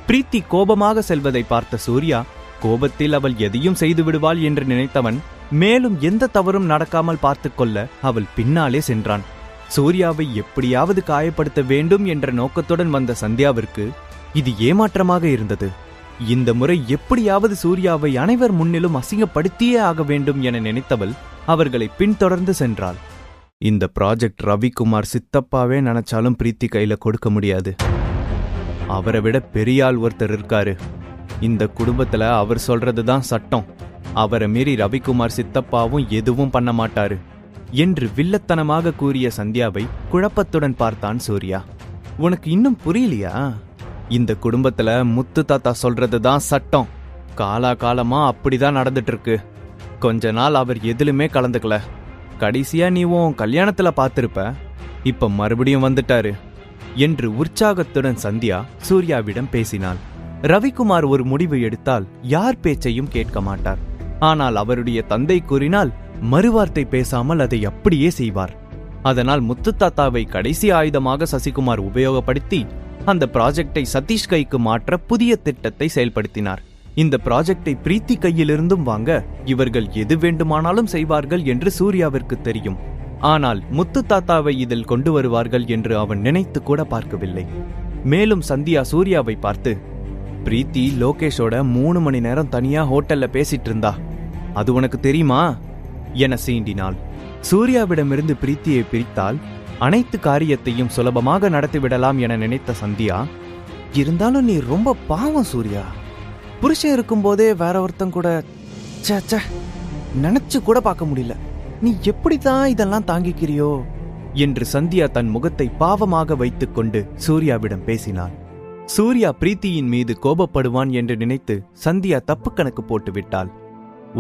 பிரீத்தி கோபமாக செல்வதை பார்த்த சூர்யா, கோபத்தில் அவள் எதையும் செய்து விடுவாள் என்று நினைத்தவன் மேலும் எந்த தவறும் நடக்காமல் பார்த்து கொள்ள அவள் பின்னாலே சென்றான். சூர்யாவை எப்படியாவது காயப்படுத்த வேண்டும் என்ற நோக்கத்துடன் வந்த சந்தியாவிற்கு இது ஏமாற்றமாக இருந்தது. இந்த முறை எப்படியாவது சூர்யாவை அனைவர் முன்னிலும் அசிங்கப்படுத்தியே ஆக வேண்டும் என நினைத்தவள் அவர்களை பின்தொடர்ந்து சென்றாள். இந்த ப்ராஜெக்ட் ரவிக்குமார் சித்தப்பாவே நினைச்சாலும் பிரீத்தி கையில கொடுக்க முடியாது. அவரை விட பெரிய ஆள் ஒருத்தர் இருக்காரு. இந்த குடும்பத்துல அவர் சொல்றதுதான் சட்டம். அவரை மீறி ரவிக்குமார் சித்தப்பாவும் எதுவும் பண்ண மாட்டாரு என்று வில்லத்தனமாக கூறிய சந்தியாவை குழப்பத்துடன் பார்த்தான் சூர்யா. உனக்கு இன்னும் புரியலையா? இந்த குடும்பத்துல முத்து தாத்தா சொல்றதுதான் சட்டம். காலாகாலமா அப்படிதான் நடந்துட்டு இருக்கு. கொஞ்ச நாள் அவர் எதிலுமே கலந்துக்கல. கடைசியா நீ உன் கல்யாணத்துல பார்த்திருப்ப. இப்ப மறுபடியும் வந்துட்டாரு என்று உற்சாகத்துடன் சந்தியா சூர்யாவிடம் பேசினாள். ரவிக்குமார் ஒரு முடிவு எடுத்தால் யார் பேச்சையும் கேட்க மாட்டார். ஆனால் அவருடைய தந்தை கூறினால் மறுவார்த்தை பேசாமல் அதை அப்படியே செய்வார். அதனால் முத்து தாத்தாவை கடைசி ஆயுதமாக சசிகுமார் உபயோகப்படுத்தி அந்த ப்ராஜெக்டை சதீஷ் கைக்கு மாற்ற புதிய திட்டத்தை செயல்படுத்தினார். இந்த ப்ராஜெக்டை பிரீத்தி கையிலிருந்தும் வாங்க இவர்கள் எது வேண்டுமானாலும் செய்வார்கள் என்று சூர்யாவிற்கு தெரியும். ஆனால் முத்து தாத்தாவை இதில் கொண்டு வருவார்கள் என்று அவன் நினைத்து கூட பார்க்கவில்லை. மேலும் சந்தியா சூர்யாவை பார்த்து, பிரீத்தி லோகேஷோட 3 மணி நேரம் தனியா ஹோட்டல்ல பேசிட்டு இருந்தா, அது உனக்கு தெரியுமா என சீண்டினாள். சூர்யாவிடமிருந்து பிரீத்தியை பிரித்தால் அனைத்து காரியத்தையும் சுலபமாக நடத்திவிடலாம் என நினைத்த சந்தியா, இருந்தாலும் நீ ரொம்ப பாவம் சூர்யா. புருஷன் இருக்கும்போதே வேற ஒருத்தன் கூட நினைச்சு கூட பார்க்க முடியல. நீ எப்படித்தான் இதெல்லாம் தாங்கிக்கிறியோ என்று சந்தியா தன் முகத்தை பாவமாக வைத்துக் கொண்டு சூர்யாவிடம் பேசினாள். சூர்யா பிரீத்தியின் மீது கோபப்படுவான் என்று நினைத்து சந்தியா தப்பு கணக்கு போட்டு விட்டாள்.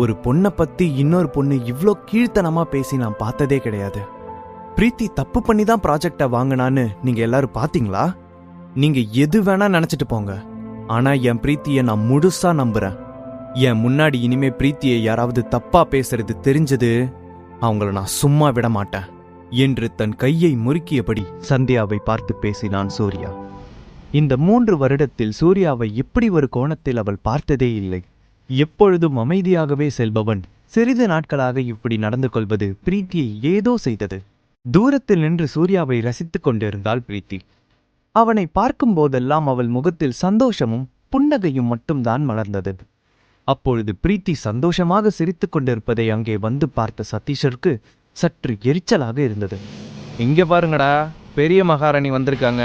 ஒரு பொண்ணை பத்தி இன்னொரு பொண்ணு இவ்ளோ கீழ்த்தனமா பேசி நான் பார்த்ததே கிடையாது. பிரீத்தி தப்பு பண்ணி தான் ப்ராஜெக்டை வாங்கினான்னு நீங்க எல்லாரும் பாத்தீங்களா? நீங்க எது வேணா நினைச்சிட்டு போங்க. ஆனா என் பிரீத்தியை நான் முழுசா நம்புறேன். என் முன்னாடி இனிமே பிரீத்தியை யாராவது தப்பா பேசுறது தெரிஞ்சது அவங்கள நான் சும்மா விட மாட்டேன் என்று தன் கையை முறுக்கியபடி சந்தியாவை பார்த்து பேசினான் சூர்யா. இந்த 3 வருடத்தில் சூர்யாவை இப்படி ஒரு கோணத்தில் அவள் பார்த்ததே இல்லை. எப்பொழுதும் அமைதியாகவே செல்பவன் சிறிது நாட்களாக இப்படி நடந்து கொள்வது பிரீத்தியை ஏதோ செய்தது. தூரத்தில் நின்று சூர்யாவை ரசித்துக் கொண்டிருந்தாள் பிரீத்தி. அவனை பார்க்கும் போதெல்லாம் அவள் முகத்தில் சந்தோஷமும் புன்னகையும் மட்டும்தான் மலர்ந்தது. அப்பொழுது பிரீத்தி சந்தோஷமாக சிரித்துக் கொண்டிருப்பதை அங்கே வந்து பார்த்த சதீஷருக்கு சற்று எரிச்சலாக இருந்தது. இங்க பாருங்கடா, பெரிய மகாராணி வந்திருக்காங்க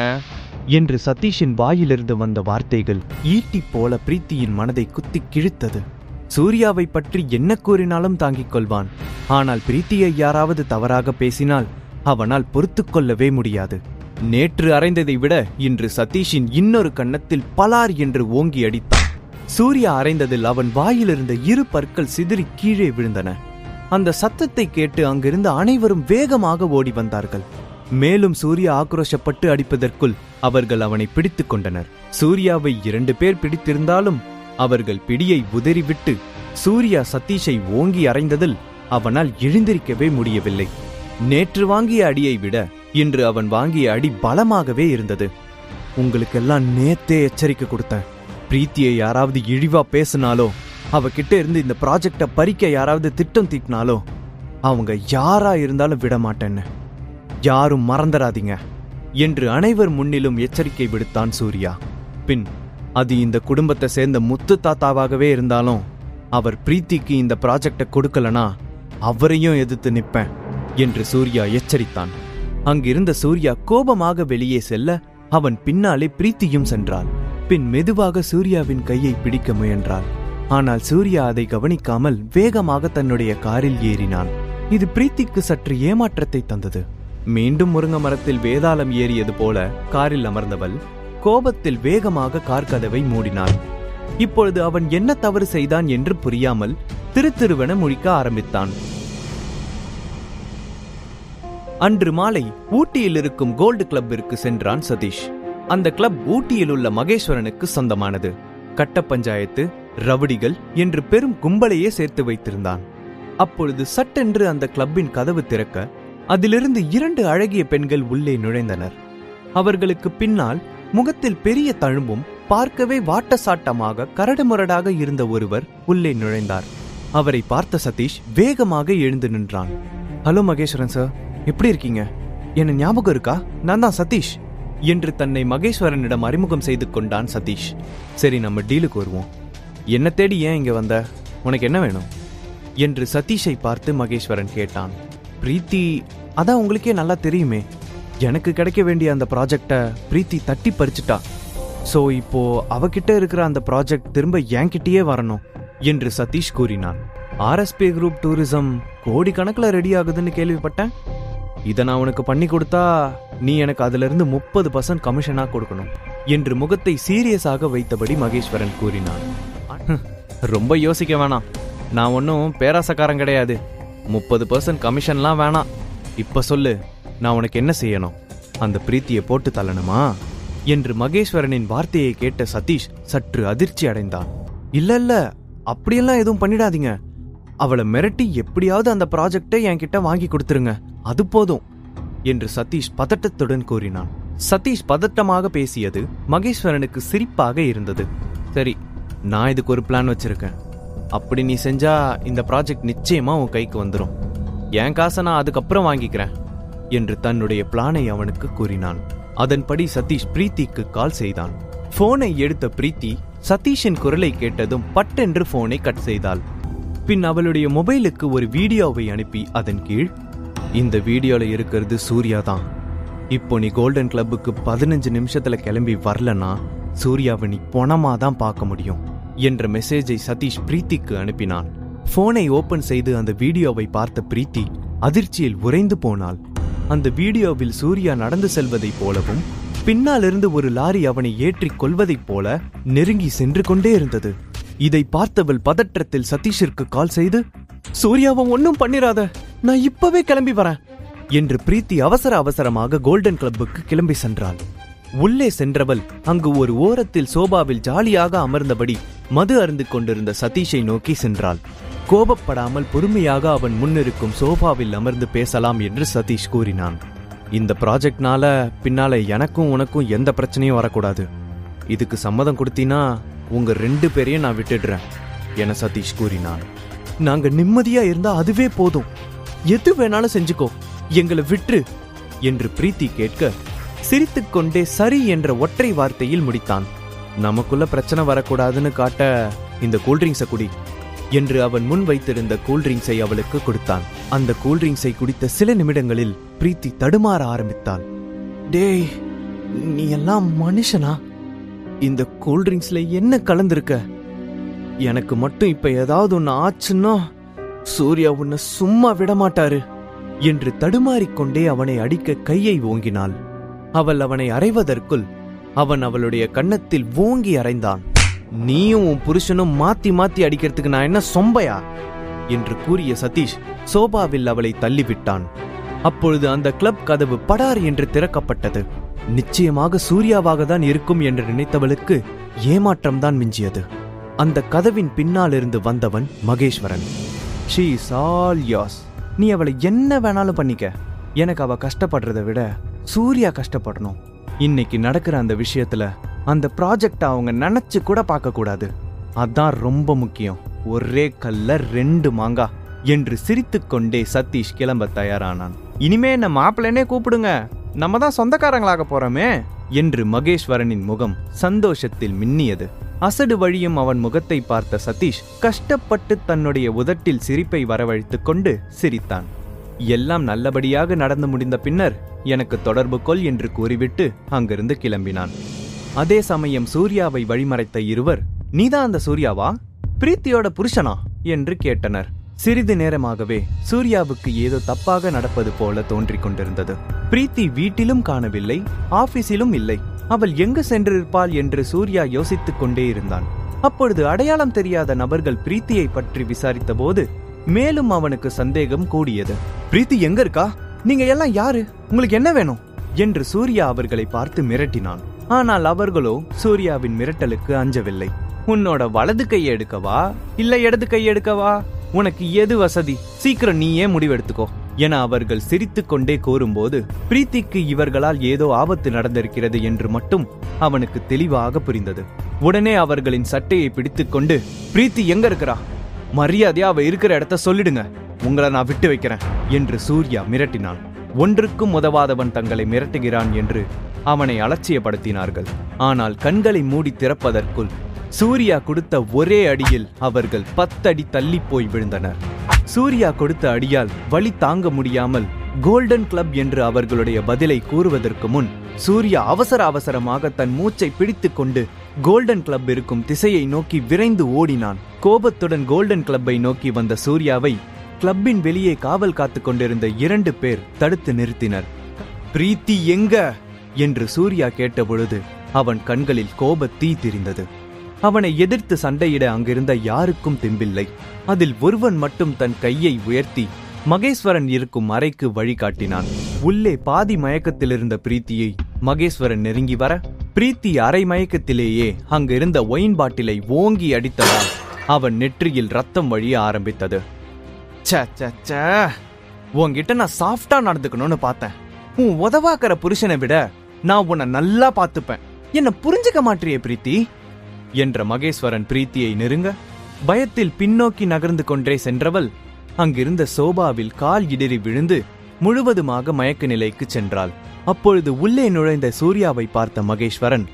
என்று சதீஷின் வாயிலிருந்து வந்த வார்த்தைகள் ஈட்டி போல பிரீத்தியின் மனதை குத்தி கிழித்தது. சூர்யாவை பற்றி என்ன கூறினாலும் தாங்கிக் கொள்வான். ஆனால் பிரீத்தியை யாராவது தவறாக பேசினால் அவனால் பொறுத்து கொள்ளவே முடியாது. நேற்று அறைந்ததை விட இன்று சதீஷின் இன்னொரு கன்னத்தில் பலார் என்று ஓங்கி அடித்தான். சூர்யா அறைந்ததில் அவன் வாயிலிருந்த 2 பற்கள் சிதறி கீழே விழுந்தன. அந்த சத்தத்தை கேட்டு அங்கிருந்த அனைவரும் வேகமாக ஓடி வந்தார்கள். மேலும் சூர்யா ஆக்ரோஷப்பட்டு அடிப்பதற்குள் அவர்கள் அவனை பிடித்துக் கொண்டனர். சூர்யாவை 2 பேர் பிடித்திருந்தாலும் அவர்கள் பிடியை உதறிவிட்டு சூர்யா சதீஷை ஓங்கி அறைந்ததில் அவனால் எழுந்திருக்கவே முடியவில்லை. நேற்று வாங்கிய அடியை விட இன்று அவன் வாங்கிய அடி பலமாகவே இருந்தது. உங்களுக்கெல்லாம் நேத்தே எச்சரிக்கை கொடுத்தேன். பிரீத்தியை யாராவது இழிவா பேசினாலோ, அவகிட்ட இருந்து இந்த ப்ராஜெக்டை பறிக்க யாராவது திட்டம் தீட்டினாலோ அவங்க யாரா இருந்தாலும் விட மாட்டேன்னு யாரும் மறந்துடாதீங்க என்று அனைவர் முன்னிலும் எச்சரிக்கை விடுத்தான் சூர்யா. பின் அது இந்த குடும்பத்தை சேர்ந்த முத்து தாத்தாவாகவே இருந்தாலும் அவர் பிரீத்திக்கு இந்த ப்ராஜெக்டை கொடுக்கலனா அவரையும் எதிர்த்து நிற்பேன் என்று சூர்யா எச்சரித்தான். அங்கிருந்த சூர்யா கோபமாக வெளியே செல்ல அவன் பின்னாலே பிரீத்தியும் சென்றாள். பின் மெதுவாக சூர்யாவின் கையை பிடிக்க முயன்றாள். ஆனால் சூர்யா அதை கவனிக்காமல் வேகமாக தன்னுடைய காரில் ஏறினான். இது பிரீத்திக்கு சற்று ஏமாற்றத்தை தந்தது. மீண்டும் முருங்கை மரத்தில் வேதாளம் ஏறியது போல காரில் அமர்ந்தவள் கோபத்தில் வேகமாக கார் கதவை மூடினாள். இப்பொழுது அவன் என்ன தவறு செய்தான் என்று புரியாமல் திருத்திருவென முழிக்க ஆரம்பித்தான். அன்று மாலை ஊட்டியில் இருக்கும் கோல்டு கிளப்பிற்கு சென்றான் சதீஷ். அந்த கிளப் ஊட்டியில் உள்ள மகேஸ்வரனுக்கு சொந்தமானது. கட்ட பஞ்சாயத்து, ரவுடிகள் என்று பெரும் கும்பலையே சேர்த்து வைத்திருந்தான். அப்பொழுது சட்டென்று அந்த கிளப்பின் கதவு திறக்க அதிலிருந்து 2 அழகிய பெண்கள் உள்ளே நுழைந்தனர். அவர்களுக்கு பின்னால் முகத்தில் பெரிய தழும்பும் பார்க்கவே வாட்டசாட்டமாக கரடுமுரடாக இருந்த ஒருவர் உள்ளே நுழைந்தார். அவரை பார்த்த சதீஷ் வேகமாக எழுந்து நின்றான். ஹலோ மகேஸ்வரன் சார், எப்படி இருக்கீங்க? என்ன ஞாபகம் இருக்கா? நான் தான் சதீஷ் என்று தன்னை மகேஸ்வரனிடம் அறிமுகம் செய்து கொண்டான் சதீஷ். சரி, நம்ம டீலுக்கு வருவோம். என்ன தேடி ஏன் இங்க வந்த? உனக்கு என்ன வேணும் என்று சதீஷை பார்த்து மகேஸ்வரன் கேட்டான். பிரீத்தி, அதான் உங்களுக்கே நல்லா தெரியுமே, எனக்கு கிடைக்க வேண்டிய அந்த ப்ராஜெக்டை பிரீத்தி தட்டி பறிச்சுட்டா. ஸோ இப்போ அவகிட்ட இருக்கிற அந்த ப்ராஜெக்ட் திரும்ப என்கிட்டயே வரணும் என்று சதீஷ் கூறினான். ஆர்எஸ்பி குரூப் டூரிசம் கோடிக்கணக்கில் ரெடி ஆகுதுன்னு கேள்விப்பட்டேன். இதை நான் உனக்கு பண்ணி கொடுத்தா நீ எனக்கு அதுல இருந்து 30% கமிஷனா கொடுக்கணும் என்று முகத்தை சீரியஸாக வைத்தபடி மகேஸ்வரன் கூறினான். ரொம்ப யோசிக்க வேணாம், நான் ஒன்னும் பேராசக்காரன் கிடையாது. 30% கமிஷன்லாம் வேணாம். இப்ப சொல்லு, நான் உனக்கு என்ன செய்யணும்? அந்த பிரீத்தியை போட்டு தள்ளணுமா என்று மகேஸ்வரனின் வார்த்தையை கேட்ட சதீஷ் சற்று அதிர்ச்சி அடைந்தான். இல்ல, அப்படியெல்லாம் எதுவும் பண்ணிடாதீங்க. அவளை மிரட்டி எப்படியாவது அந்த ப்ராஜெக்டை என்கிட்ட வாங்கி கொடுத்துருங்க, அது போதும் என்று சதீஷ் பதட்டத்துடன் கூறினான். சதீஷ் பதட்டமாக பேசியது மகேஸ்வரனுக்கு சிரிப்பாக இருந்தது. சரி, நான் இதுக்கு ஒரு பிளான் வச்சிருக்கேன். அப்படி நீ செஞ்சா இந்த ப்ராஜெக்ட் நிச்சயமா உன் கைக்கு வந்துடும். என் காசை நான் அதுக்கப்புறம் வாங்கிக்கிறேன் என்று தன்னுடைய பிளானை அவனுக்கு கூறினான். அதன்படி சதீஷ் பிரீத்திக்கு கால் செய்தான். போனை எடுத்த பிரீத்தி சதீஷின் குரலை கேட்டதும் பட்டென்று போனை கட் செய்தாள். பின் அவளுடைய மொபைலுக்கு ஒரு வீடியோவை அனுப்பி அதன் கீழ், இந்த வீடியோல இருக்கிறது சூர்யா தான். இப்போ நீ கோல்டன் கிளப்புக்கு 15 நிமிஷத்துல கிளம்பி வரலனா சூர்யாவை நீ பொணமா தான் பார்க்க முடியும் என்ற மெசேஜை சதீஷ் பிரீத்திக்கு அனுப்பினான். போனை ஓபன் செய்து அந்த வீடியோவை பார்த்த பிரீத்தி அதிர்ச்சியில் உறைந்து போனாள். அந்த வீடியோவில் சூர்யா நடந்து செல்வதைப் போலவும் பின்னாலிருந்து ஒரு லாரி அவனை ஏற்றிக் கொள்வதைப் போல நெருங்கி சென்று கொண்டே இருந்தது. இதை பார்த்தவள் பதற்றத்தில் சதீஷிற்கு கால் செய்து, சூர்யாவை ஒன்னும் பண்ணிராத, நான் இப்பவே கிளம்பி வரேன் என்று பிரீத்தி அவசரமாக கோல்டன் கிளப்புக்கு கிளம்பி சென்றாள். உள்ளே சென்றவள் அங்கு ஒரு ஓரத்தில் சோபாவில் ஜாலியாக அமர்ந்தபடி மது அருந்து கொண்டிருந்த சதீஷை நோக்கி சென்றாள். கோபப்படாமல் பொறுமையாக அவன் முன்னிருக்கும் சோபாவில் அமர்ந்து பேசலாம் என்று சதீஷ் கூறினான். இந்த ப்ராஜெக்ட்னால பின்னால எனக்கும் உனக்கும் எந்த பிரச்சனையும் வரக்கூடாது. இதுக்கு சம்மதம் கொடுத்தீனா உங்க 2 பேரையும் நான் விட்டுடுறேன் என சதீஷ் கூறினான். நாங்க நிம்மதியா இருந்தா அதுவே போதும், எது வேணாலும் செஞ்சுக்கோ, எங்களை விட்டுரு என்று பிரீத்தி கேட்க சிரித்துக்கொண்டே சரி என்ற ஒற்றை வார்த்தையில் முடித்தான். நமக்குள்ள பிரச்சனை வரக்கூடாதுன்னு காட்ட இந்த கூல்ட்ரிங்க்ஸை குடி என்று அவன் முன் வைத்திருந்த கூல்ட்ரிங்க்ஸை அவளுக்கு கொடுத்தான். அந்த கூல்ட்ரிங்க்ஸை குடித்த சில நிமிடங்களில் பிரீத்தி தடுமாற ஆரம்பித்தாள். டேய், நீ எல்லாம் மனுஷனா? இந்த கூல்ட்ரிங்க்ஸ்ல என்ன கலந்திருக்க? எனக்கு மட்டும் இப்ப ஏதாவது ஒன்னு ஆச்சுன்னா சூர்யா உன்னை சும்மா விடமாட்டாரு என்று தடுமாறிக்கொண்டே அவனை அடிக்க கையை ஓங்கினாள். அவள் அவனை அறைவதற்குள் அவன் அவளுடைய கன்னத்தில் ஓங்கி அறைந்தான். நீயும் உன் புருஷனும் மாத்தி மாத்தி அடிக்கிறதுக்கு நான் என்ன சொம்பையா என்று கூறிய சதீஷ் சோபாவில் அவளை தள்ளிவிட்டான். அப்பொழுது அந்த கிளப் கதவு படார் என்று திறக்கப்பட்டது. நிச்சயமாக சூர்யாவாக தான் இருக்கும் என்று நினைத்தவளுக்கு ஏமாற்றம்தான் மிஞ்சியது. அந்த கதவின் பின்னால் இருந்து வந்தவன் Maheswaran. She is all yours. நீ அவளை என்ன வேணாலும் பண்ணிக்க, எனக்கு அவ கஷ்டப்படுறதை விட சூர்யா கஷ்டப்படணும். இன்னைக்கு நடக்கிற அந்த விஷயத்துல அந்த ப்ராஜெக்ட் அவங்க நினைச்சு கூட பார்க்க கூடாது, அதான் ரொம்ப முக்கியம். ஒரே கல்ல 2 மாங்கா என்று சிரித்துக்கொண்டே சதீஷ் கிளம்ப தயாரானான். இனிமே என்ன மாப்பிள்ளனே கூப்பிடுங்க, நம்ம தான் சொந்தக்காரங்களாக போறோமே என்று மகேஸ்வரனின் முகம் சந்தோஷத்தில் மின்னியது. அசடு வழியும் அவன் முகத்தை பார்த்த சதீஷ் கஷ்டப்பட்டு தன்னுடைய உதட்டில் சிரிப்பை வரவழைத்துக் கொண்டு சிரித்தான். எல்லாம் நல்லபடியாக நடந்து முடிந்த பின்னர் எனக்கு தொடர்பு கொள் என்று கூறிவிட்டு அங்கிருந்து கிளம்பினான். அதே சமயம் சூர்யாவை வழிமறைத்த இருவர், நீதான் அந்த சூர்யாவா, பிரீத்தியோட புருஷனா என்று கேட்டனர். சிறிது நேரமாகவே சூர்யாவுக்கு ஏதோ தப்பாக நடப்பது போல தோன்றிக் கொண்டிருந்தது. பிரீத்தி வீட்டிலும் காணவில்லை, ஆபீஸிலும் இல்லை. அவள் எங்கு சென்றிருப்பாள் என்று சூர்யா யோசித்துக் கொண்டே இருந்தான். அப்பொழுது அடையாளம் தெரியாத நபர்கள் பிரீத்தியை பற்றி விசாரித்த போது மேலும் அவனுக்கு சந்தேகம் கூடியது. பிரீத்தி எங்க இருக்கா? நீங்க எல்லாம் யாரு? உங்களுக்கு என்ன வேணும் என்று சூர்யா அவர்களை பார்த்து மிரட்டினான். ஆனால் அவர்களோ சூர்யாவின் மிரட்டலுக்கு அஞ்சவில்லை. உன்னோட வலது கையை எடுக்கவா இல்ல இடது கையை எடுக்கவா, உனக்கு எது வசதி, சீக்கிரம் நீயே முடிவெடுத்துக்கோ என அவர்கள் சிரித்துக் கொண்டே கூறும்போது பிரீத்திக்கு இவர்களால் ஏதோ ஆபத்து நடந்திருக்கிறது என்று மட்டும் அவனுக்கு தெளிவாக புரிந்தது. உடனே அவர்களின் சட்டையை பிடித்துக்கொண்டு, பிரீத்தி எங்க இருக்கிறா? மரியாதையா அவ இருக்கிற இடத்த சொல்லிடுங்க, உங்களை நான் விட்டு வைக்கிறேன் என்று சூர்யா மிரட்டினான். ஒன்றுக்கும் உதவாதவன் தங்களை மிரட்டுகிறான் என்று அவனை அலட்சியப்படுத்தினார்கள். ஆனால் கண்களை மூடி திறப்பதற்குள் சூர்யா கொடுத்த ஒரே அடியில் அவர்கள் 10 அடி தள்ளி போய் விழுந்தனர். சூர்யா கொடுத்த அடியால் வலி தாங்க முடியாமல் கோல்டன் கிளப் என்று அவர்களுடைய பதிலை கூறுவதற்கு முன் சூர்யா அவசரமாக தன் மூச்சை பிடித்துக் கொண்டு கோல்டன் கிளப் இருக்கும் திசையை நோக்கி விரைந்து ஓடினான். கோபத்துடன் கோல்டன் கிளப்பை நோக்கி வந்த சூர்யாவை கிளப்பின் வெளியே காவல் காத்துக் கொண்டிருந்த 2 பேர் தடுத்து நிறுத்தினர். பிரீத்தி எங்க என்று சூர்யா கேட்டபொழுது அவன் கண்களில் கோபத் தீ தெரிந்தது. அவனை எதிர்த்து சண்டையிட அங்கிருந்த யாருக்கும் தெம்பில்லை. அதில் ஒருவன் மட்டும் தன் கையை உயர்த்தி மகேஸ்வரன் இருக்கும் அறைக்கு வழிகாட்டினான். உள்ளே பாதி மயக்கத்தில் இருந்த பிரீத்தியை மகேஸ்வரன் நெருங்கி வர, பிரீத்தி அரை மயக்கத்திலேயே அங்கிருந்த ஒயின் பாட்டிலை ஓங்கி அடித்ததால் அவன் நெற்றியில் ரத்தம் வழிய ஆரம்பித்தது. உன்கிட்ட நான் சாஃப்டா நடந்துக்கணும்னு பார்த்தேன். உன் உதவாக்கிற புருஷனை விட நான் உன்னை நல்லா பார்த்துப்பேன். என்ன புரிஞ்சுக்க மாட்டியே பிரீத்தி என்ற மகேஸ்வரன் பிரீத்தியை நெருங்க, பயத்தில் பின்னோக்கி நகர்ந்து கொண்டே சென்றவள் அங்கிருந்த சோபாவில் கால் இடறி விழுந்து முழுவதுமாக மயக்க நிலைக்கு சென்றாள். அப்பொழுது உள்ளே நுழைந்த சூர்யாவை பார்த்த மகேஸ்வரன்,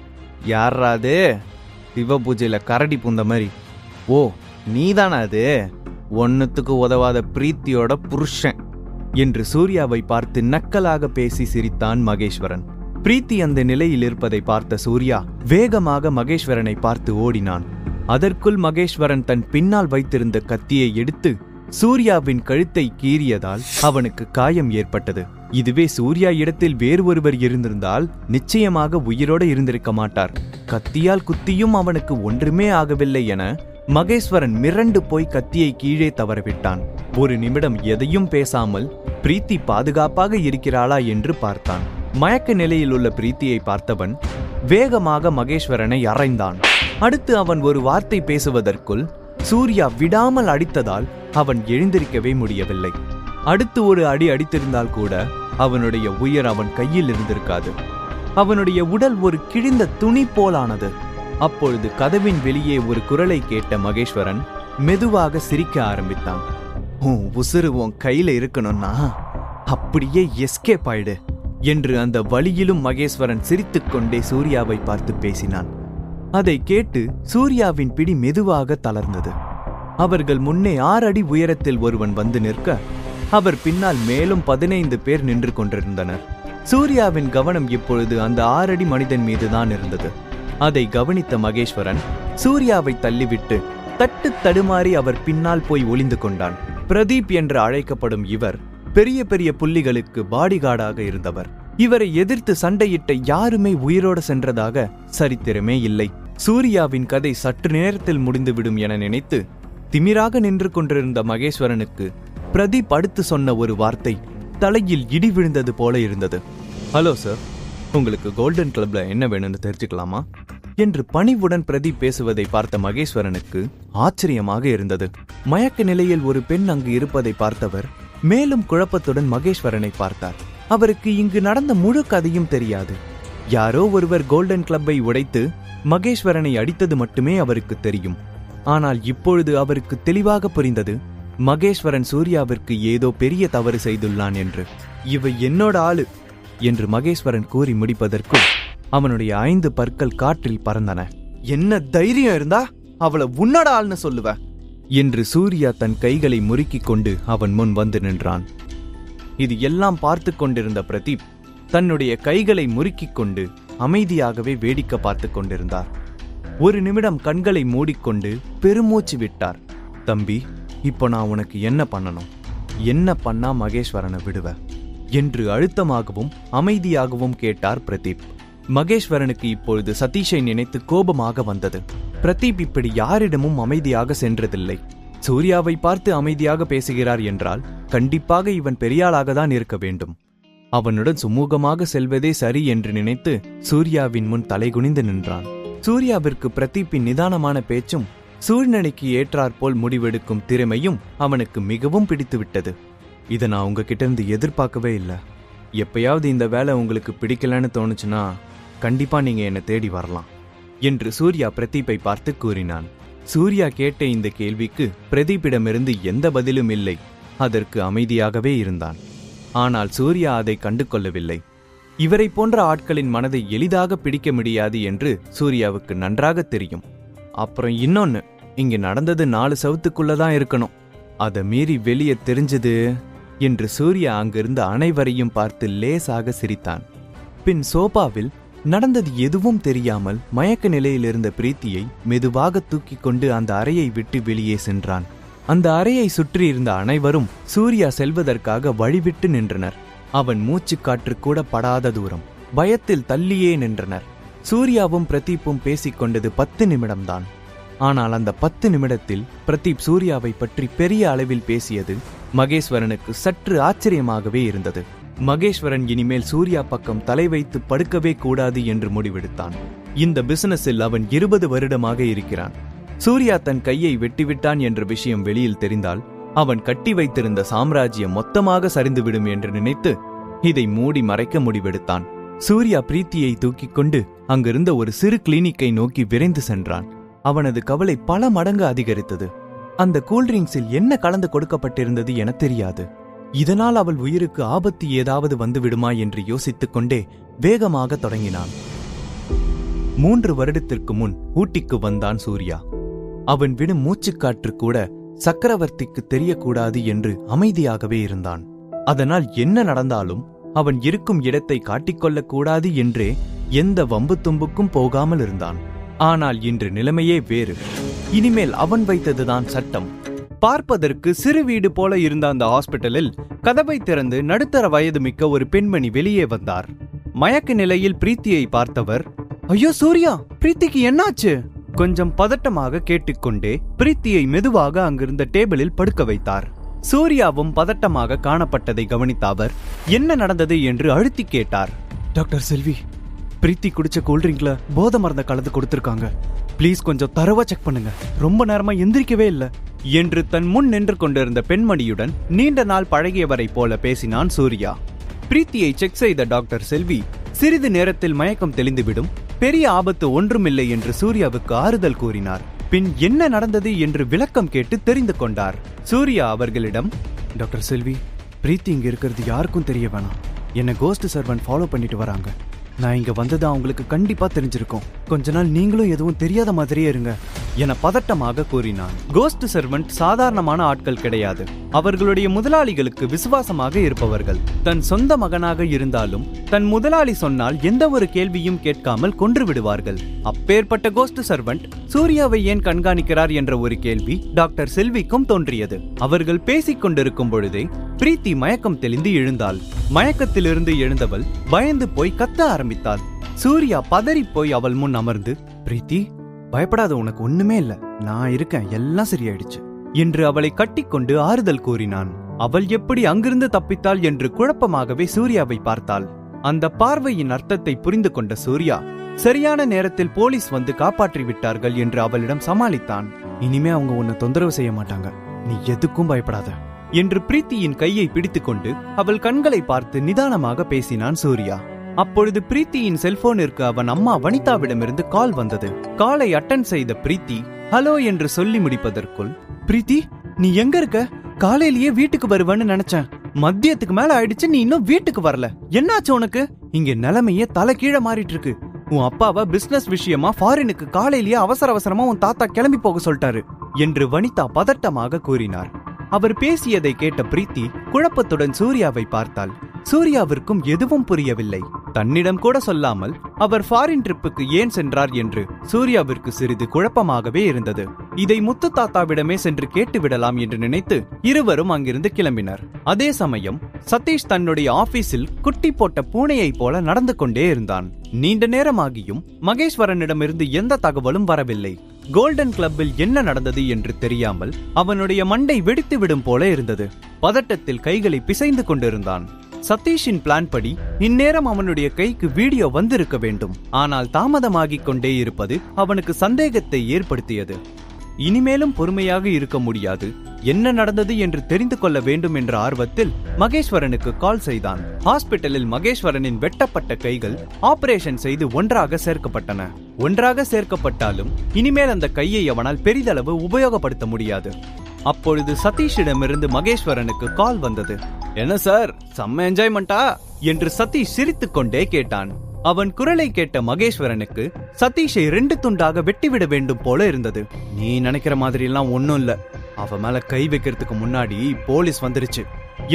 யாராது? சிவ பூஜையில கரடி பூந்த மாதிரி. ஓ, நீதானா அது? ஒன்னுத்துக்கு உதவாத பிரீத்தியோட புருஷன் என்று சூர்யாவை பார்த்து நக்கலாக பேசி சிரித்தான் மகேஸ்வரன். பிரீத்தி அந்த நிலையில் இருப்பதை பார்த்த சூர்யா வேகமாக மகேஸ்வரனை பார்த்து ஓடினான். அதற்குள் மகேஸ்வரன் தன் பின்னால் வைத்திருந்த கத்தியை எடுத்து சூர்யாவின் கழுத்தை கீறியதால் அவனுக்கு காயம் ஏற்பட்டது. இதுவே சூர்யா இடத்தில் வேறு ஒருவர் இருந்திருந்தால் நிச்சயமாக உயிரோடு இருந்திருக்க மாட்டார். கத்தியால் குத்தியும் அவனுக்கு ஒன்றுமே ஆகவில்லை என மகேஸ்வரன் மிரண்டு போய் கத்தியை கீழே தவறவிட்டான். ஒரு நிமிடம் எதையும் பேசாமல் பிரீத்தி பாதுகாப்பாக இருக்கிறாளா என்று பார்த்தான். மயக்க நிலையில் உள்ள பிரீத்தியை பார்த்தவன் வேகமாக மகேஸ்வரனை அறைந்தான். அடுத்து அவன் ஒரு வார்த்தை பேசுவதற்குள் சூர்யா விடாமல் அடித்ததால் அவன் எழுந்திருக்கவே முடியவில்லை. அடுத்து ஒரு அடி அடித்திருந்தால் கூட அவனுடைய உயிர் அவன் கையில் இருந்திருக்காது. அவனுடைய உடல் ஒரு கிழிந்த துணி போலானது. அப்பொழுது கதவின் வெளியே ஒரு குரலை கேட்ட மகேஸ்வரன் மெதுவாக சிரிக்க ஆரம்பித்தான். உசுறு உன் கையில இருக்கணும்னா அப்படியே எஸ்கேப் ஆயிடு என்று அந்த வழியிலும் மகேஸ்வரன் சிரித்துக்கொண்டே சூர்யாவை பார்த்து பேசினான். அதை கேட்டு சூர்யாவின் பிடி மெதுவாக தளர்ந்தது. அவர்கள் முன்னே 6 அடி உயரத்தில் ஒருவன் வந்து நிற்க, அவர் பின்னால் மேலும் 15 பேர் நின்று கொண்டிருந்தனர். சூர்யாவின் கவனம் இப்பொழுது அந்த 6 அடி மனிதன் மீதுதான் இருந்தது. அதை கவனித்த மகேஸ்வரன் சூர்யாவை தள்ளிவிட்டு தட்டு தடுமாறி அவர் பின்னால் போய் ஒளிந்து கொண்டான். பிரதீப் என்று அழைக்கப்படும் இவர் பெரிய பெரிய புள்ளிகளுக்கு பாடிகார்டாக இருந்தவர். இவரை எதிர்த்து சண்டையிட்ட யாருமே உயிரோடு சென்றதாக சரித்திரமே இல்லை. சூர்யாவின் கதை சற்று நேரத்தில் முடிந்துவிடும் என நினைத்து திமிராக நின்று கொண்டிருந்த மகேஸ்வரனுக்கு பிரதீப் அடுத்து சொன்ன ஒரு வார்த்தை தலையில் இடி விழுந்தது போல இருந்தது. ஹலோ சார், உங்களுக்கு கோல்டன் கிளப்ல என்ன வேணும்னு தெரிஞ்சுக்கலாமா என்று பணிவுடன் பிரதீப் பேசுவதை பார்த்த மகேஸ்வரனுக்கு ஆச்சரியமாக இருந்தது. மயக்க நிலையில் ஒரு பெண் அங்கு இருப்பதை பார்த்தவர் மேலும் குழப்பத்துடன் மகேஸ்வரனை பார்த்தார். அவருக்கு இங்கு நடந்த முழு கதையும் தெரியாது. யாரோ ஒருவர் கோல்டன் கிளப்பை உடைத்து மகேஸ்வரனை அடித்தது மட்டுமே அவருக்கு தெரியும். ஆனால் இப்பொழுது அவருக்கு தெளிவாக புரிந்தது, மகேஸ்வரன் சூர்யாவிற்கு ஏதோ பெரிய தவறு செய்துள்ளான் என்று. இவ என்னோட ஆளு என்று மகேஸ்வரன் கூறி முடிப்பதற்குள் அவனுடைய 5 பற்கள் காற்றில் பறந்தன. என்ன தைரியம் இருந்தா அவளை உன்னோட ஆள்னு சொல்லுவ என்று சூர்யா தன் கைகளை முறுக்கிக் கொண்டு அவன் முன் வந்து நின்றான். இது எல்லாம் பார்த்து கொண்டிருந்த பிரதீப் தன்னுடைய கைகளை முறுக்கிக் கொண்டு அமைதியாகவே வேடிக்கை பார்த்து கொண்டிருந்தார். ஒரு நிமிடம் கண்களை மூடிக்கொண்டு பெருமூச்சு விட்டார். தம்பி, இப்போ நான் உனக்கு என்ன பண்ணணும்? என்ன பண்ணா மகேஸ்வரனை விடுவ என்று அழுத்தமாகவும் அமைதியாகவும் கேட்டார் பிரதீப். மகேஸ்வரனுக்கு இப்பொழுது சதீஷை நினைத்து கோபமாக வந்தது. பிரதீப் இப்படி யாரிடமும் அமைதியாக சென்றதில்லை. சூர்யாவை பார்த்து அமைதியாக பேசுகிறார் என்றால் கண்டிப்பாக இவன் பெரியாளாக தான் இருக்க வேண்டும். அவனுடன் சுமூகமாக செல்வதே சரி என்று நினைத்து சூர்யாவின் முன் தலைகுனிந்து நின்றான். சூர்யாவிற்கு பிரதீப்பின் நிதானமான பேச்சும் சூழ்நிலைக்கு ஏற்றாற்போல் முடிவெடுக்கும் திறமையும் அவனுக்கு மிகவும் பிடித்துவிட்டது. இதை நான் உங்ககிட்ட இருந்து எதிர்பார்க்கவே இல்லை. எப்பயாவது இந்த வேலை உங்களுக்கு பிடிக்கலன்னு தோணுச்சுன்னா கண்டிப்பா நீங்க என்னை தேடி வரலாம் என்று சூர்யா பிரதீப்பை பார்த்து கூறினான். சூர்யா கேட்ட இந்த கேள்விக்கு பிரதீப்பிடமிருந்து எந்த பதிலும் இல்லை. அதற்கு அமைதியாகவே இருந்தான். ஆனால் சூர்யா அதை கண்டு கொள்ளவில்லை. இவரை போன்ற ஆட்களின் மனதை எளிதாக பிடிக்க முடியாது என்று சூர்யாவுக்கு நன்றாக தெரியும். அப்புறம் இன்னொன்னு, இங்க நடந்தது 4 சவுத்துக்குள்ளதான் இருக்கணும். அதை மீறி வெளியே தெரிஞ்சது என்று சூர்யா அங்கிருந்த அனைவரையும் பார்த்து லேசாக சிரித்தான். பின் சோபாவில் நடந்தது எதுவும் தெரியாமல் மயக்க நிலையில் இருந்த பிரீத்தியை மெதுவாக தூக்கி கொண்டு அந்த அறையை விட்டு வெளியே சென்றான். அந்த அறையை சுற்றி இருந்த அனைவரும் சூர்யா செல்வதற்காக வழிவிட்டு நின்றனர். அவன் மூச்சு காற்று கூட படாத தூரம் பயத்தில் தள்ளியே நின்றனர். சூர்யாவும் பிரதீப்பும் பேசிக்கொண்டது 10 நிமிடம்தான். ஆனால் அந்த 10 நிமிடத்தில் பிரதீப் சூர்யாவை பற்றி பெரிய அளவில் பேசியது மகேஸ்வரனுக்கு சற்று ஆச்சரியமாகவே இருந்தது. மகேஸ்வரன் இனிமேல் சூர்யா பக்கம் தலை வைத்து படுக்கவே கூடாது என்று முடிவெடுத்தான். இந்த பிசினஸில் அவன் 20 வருடமாக இருக்கிறான். சூர்யா தன் கையை வெட்டிவிட்டான் என்ற விஷயம் வெளியில் தெரிந்தால் அவன் கட்டி வைத்திருந்த சாம்ராஜ்யம் மொத்தமாக சரிந்துவிடும் என்று நினைத்து இதை மூடி மறைக்க முடிவெடுத்தான். சூர்யா பிரீத்தியை தூக்கிக் கொண்டு அங்கிருந்த ஒரு சிறு கிளினிக்கை நோக்கி விரைந்து சென்றான். அவனது கவலை பல மடங்கு அதிகரித்தது. அந்த கூல்ட்ரிங்க்ஸில் என்ன கலந்து கொடுக்கப்பட்டிருந்தது என தெரியாது. இதனால் அவள் உயிருக்கு ஆபத்து ஏதாவது வந்துவிடுமா என்று யோசித்துக் கொண்டே வேகமாக தொடங்கினான். 3 வருடத்திற்கு முன் ஊட்டிக்கு வந்தான் சூர்யா. அவன் விடும் மூச்சுக்காற்று கூட சக்கரவர்த்திக்கு தெரியக்கூடாது என்று அமைதியாகவே இருந்தான். அதனால் என்ன நடந்தாலும் அவன் இருக்கும் இடத்தை காட்டிக்கொள்ளக்கூடாது என்றே எந்த வம்பு தும்புக்கும் போகாமல் இருந்தான். ஆனால் இன்று நிலைமையே வேறு. இனிமேல் அவன் வைத்ததுதான் சட்டம். பார்ப்பதற்கு சிறு வீடு போல இருந்த அந்த ஹாஸ்பிட்டலில் கதவை திறந்து நடுத்தர வயது மிக்க ஒரு பெண்மணி வெளியே வந்தார். மயக்க நிலையில் பிரீத்தியை பார்த்தவர், ஐயோ சூர்யா, பிரீத்திக்கு என்னாச்சு? கொஞ்சம் பதட்டமாக கேட்டுக்கொண்டே பிரீத்தியை மெதுவாக அங்கிருந்த டேபிளில் படுக்க வைத்தார். சூர்யாவும் பதட்டமாக காணப்பட்டதை கவனித்த அவர் என்ன நடந்தது என்று அழுத்தி கேட்டார். டாக்டர் செல்வி, பிரீத்தி குடிச்ச கூல்ட்ரிங்க்ல போதை மருந்த கலந்து கொடுத்திருக்காங்க. பிளீஸ் கொஞ்சம் தரவா செக் பண்ணுங்க. ரொம்ப நேரமா எந்திரிக்கவே இல்லை என்று தன் முன் நின்று கொண்டிருந்த பெண்மணியுடன் நீண்ட நாள் பழகியவரை போல பேசினான் சூர்யா. பிரீத்தியை செக் செய்த டாக்டர் செல்வி சிறிது நேரத்தில் மயக்கம் தெளிந்துவிடும், பெரிய ஆபத்து ஒன்றுமில்லை என்று சூர்யாவுக்கு ஆறுதல் கூறினார். பின் என்ன நடந்தது என்று விளக்கம் கேட்டு தெரிந்து கொண்டார். சூர்யா அவர்களிடம், டாக்டர் செல்வி, பிரீத்தி இங்க இருக்கிறது யாருக்கும் தெரிய வேணாம். என்ன கோஸ்ட் சர்வன்ட் ஃபாலோ பண்ணிட்டு வராங்க. நான் இங்க வந்தது அவங்களுக்கு கண்டிப்பா தெரிஞ்சிருக்கும். கொஞ்ச நாள் நீங்களும் எதுவும் தெரியாத மாதிரியே இருங்க என பதட்டமாக கூறினான். கோஸ்ட் சர்வன்ட் சாதாரணமான ஆட்கள் கிடையாது. அவர்களுடைய முதலாளிகளுக்கு விசுவாசமாக இருப்பவர்கள். தன் சொந்த மகனாக இருந்தாலும் தன் முதலாளி சொன்னால் எந்த ஒரு கேள்வியும் கேட்காமல் கொன்று விடுவார்கள். அப்பேற்பட்ட கோஸ்ட் சர்வன்ட் சூர்யாவை ஏன் கண்காணிக்கிறார் என்ற ஒரு கேள்வி டாக்டர் செல்விக்கும் தோன்றியது. அவர்கள் பேசிக் கொண்டிருக்கும் பொழுதே பிரீத்தி மயக்கம் தெளிந்து எழுந்தாள். மயக்கத்திலிருந்து எழுந்தவள் பயந்து போய் கத்த ஆரம்பித்தாள். சூர்யா பதறி போய் அவள் முன் அமர்ந்து, பிரீத்தி, பயப்படாத, உனக்கு ஒண்ணுமே இல்ல, நான் இருக்கேன், எல்லாம் சரியாயிடுச்சு என்று அவளை கட்டிக்கொண்டு ஆறுதல் கூறினான். அவள் எப்படி அங்கிருந்து தப்பித்தாள் என்று குழப்பமாகவே சூர்யாவை பார்த்தாள். அந்த பார்வையின் அர்த்தத்தை புரிந்து கொண்ட சூர்யா, சரியான நேரத்தில் போலீஸ் வந்து காப்பாற்றி விட்டார்கள் என்று அவளிடம் சமாளித்தான். இனிமே அவங்க உன்னை தொந்தரவு செய்ய மாட்டாங்க, நீ எதுக்கும் பயப்படாத என்று பிரீத்தியின் கையை பிடித்துக்கொண்டு அவள் கண்களை பார்த்து நிதானமாக பேசினான் சூர்யா. அப்பொழுது பிரீத்தியின் செல்போனிற்கு அவன் அம்மா வனிதாவிடமிருந்து கால் வந்தது. காலை அட்டன் செய்த பிரீத்தி ஹலோ என்று சொல்லி முடிப்பதற்குள், பிரீத்தி, நீ எங்க இருக்க? காலையிலேயே வீட்டுக்கு வருவேன்னு நினைச்சேன். மதியத்துக்கு மேல ஆயிடுச்சு, நீ இன்னும் வீட்டுக்கு வரல. என்னாச்சு உனக்கு? இங்க நிலைமையே தலை கீழே மாறிட்டு இருக்கு. உன் அப்பாவை பிசினஸ் விஷயமா ஃபாரினுக்கு காலையிலேயே அவசர அவசரமா உன் தாத்தா கிளம்பி போக சொல்லிட்டாரு என்று வனிதா பதட்டமாக கூறினார். அவர் பேசியதை கேட்ட பிரீத்தி குழப்பத்துடன் சூர்யாவை பார்த்தாள். சூர்யாவிற்கும் எதுவும் புரியவில்லை. தன்னிடம் கூட சொல்லாமல் அவர் ஃபாரின் ட்ரிப்புக்கு ஏன் சென்றார் என்று சூர்யாவிற்கு சிறிது குழப்பமாகவே இருந்தது. இதை முத்து தாத்தாவிடமே சென்று கேட்டுவிடலாம் என்று நினைத்து இருவரும் அங்கிருந்து கிளம்பினர். அதே சமயம் சதீஷ் தன்னுடைய ஆபீஸில் குட்டி போட்ட பூனையை போல நடந்து கொண்டே இருந்தான். நீண்ட நேரமாகியும் மகேஸ்வரனிடமிருந்து எந்த தகவலும் வரவில்லை. கோல்டன் கிளப்பில் என்ன நடந்தது என்று தெரியாமல் அவனுடைய மண்டை வெடித்து விடும் போல இருந்தது. பதட்டத்தில் கைகளை பிசைந்து கொண்டிருந்தான். சதீஷின் பிளான் படி இந்நேரம் அவனுடைய கைக்கு வீடியோ வந்திருக்க வேண்டும். ஆனால் தாமதமாகிக் கொண்டே இருப்பது அவனுக்கு சந்தேகத்தை ஏற்படுத்தியது. இனிமேலும் பொறுமையாக இருக்க முடியாது, என்ன நடந்தது என்று தெரிந்து கொள்ள வேண்டும் என்ற ஆர்வத்தில் மகேஸ்வரனுக்கு கால் செய்தான். ஹாஸ்பிட்டலில் மகேஸ்வரனின் வெட்டப்பட்ட கைகள் ஆபரேஷன் செய்து ஒன்றாக சேர்க்கப்பட்டன. ஒன்றாக சேர்க்கப்பட்டாலும் இனிமேல் அந்த கையை அவனால் பெரிதளவு உபயோகப்படுத்த முடியாது. அப்பொழுது சதீஷிடமிருந்து மகேஸ்வரனுக்கு கால் வந்தது. என்ன சார், செம்ம என்ஜாய்மெண்டா என்று சதீஷ் சிரித்துக் கொண்டே கேட்டான். அவன் குரலை கேட்ட மகேஸ்வரனுக்கு சதீஷை 2 துண்டாக வெட்டிவிட வேண்டும் போல இருந்தது. நீ நினைக்கிற மாதிரி எல்லாம் ஒன்னும் இல்ல, அவ மேல கை வைக்கிறதுக்கு முன்னாடி போலீஸ் வந்துருச்சு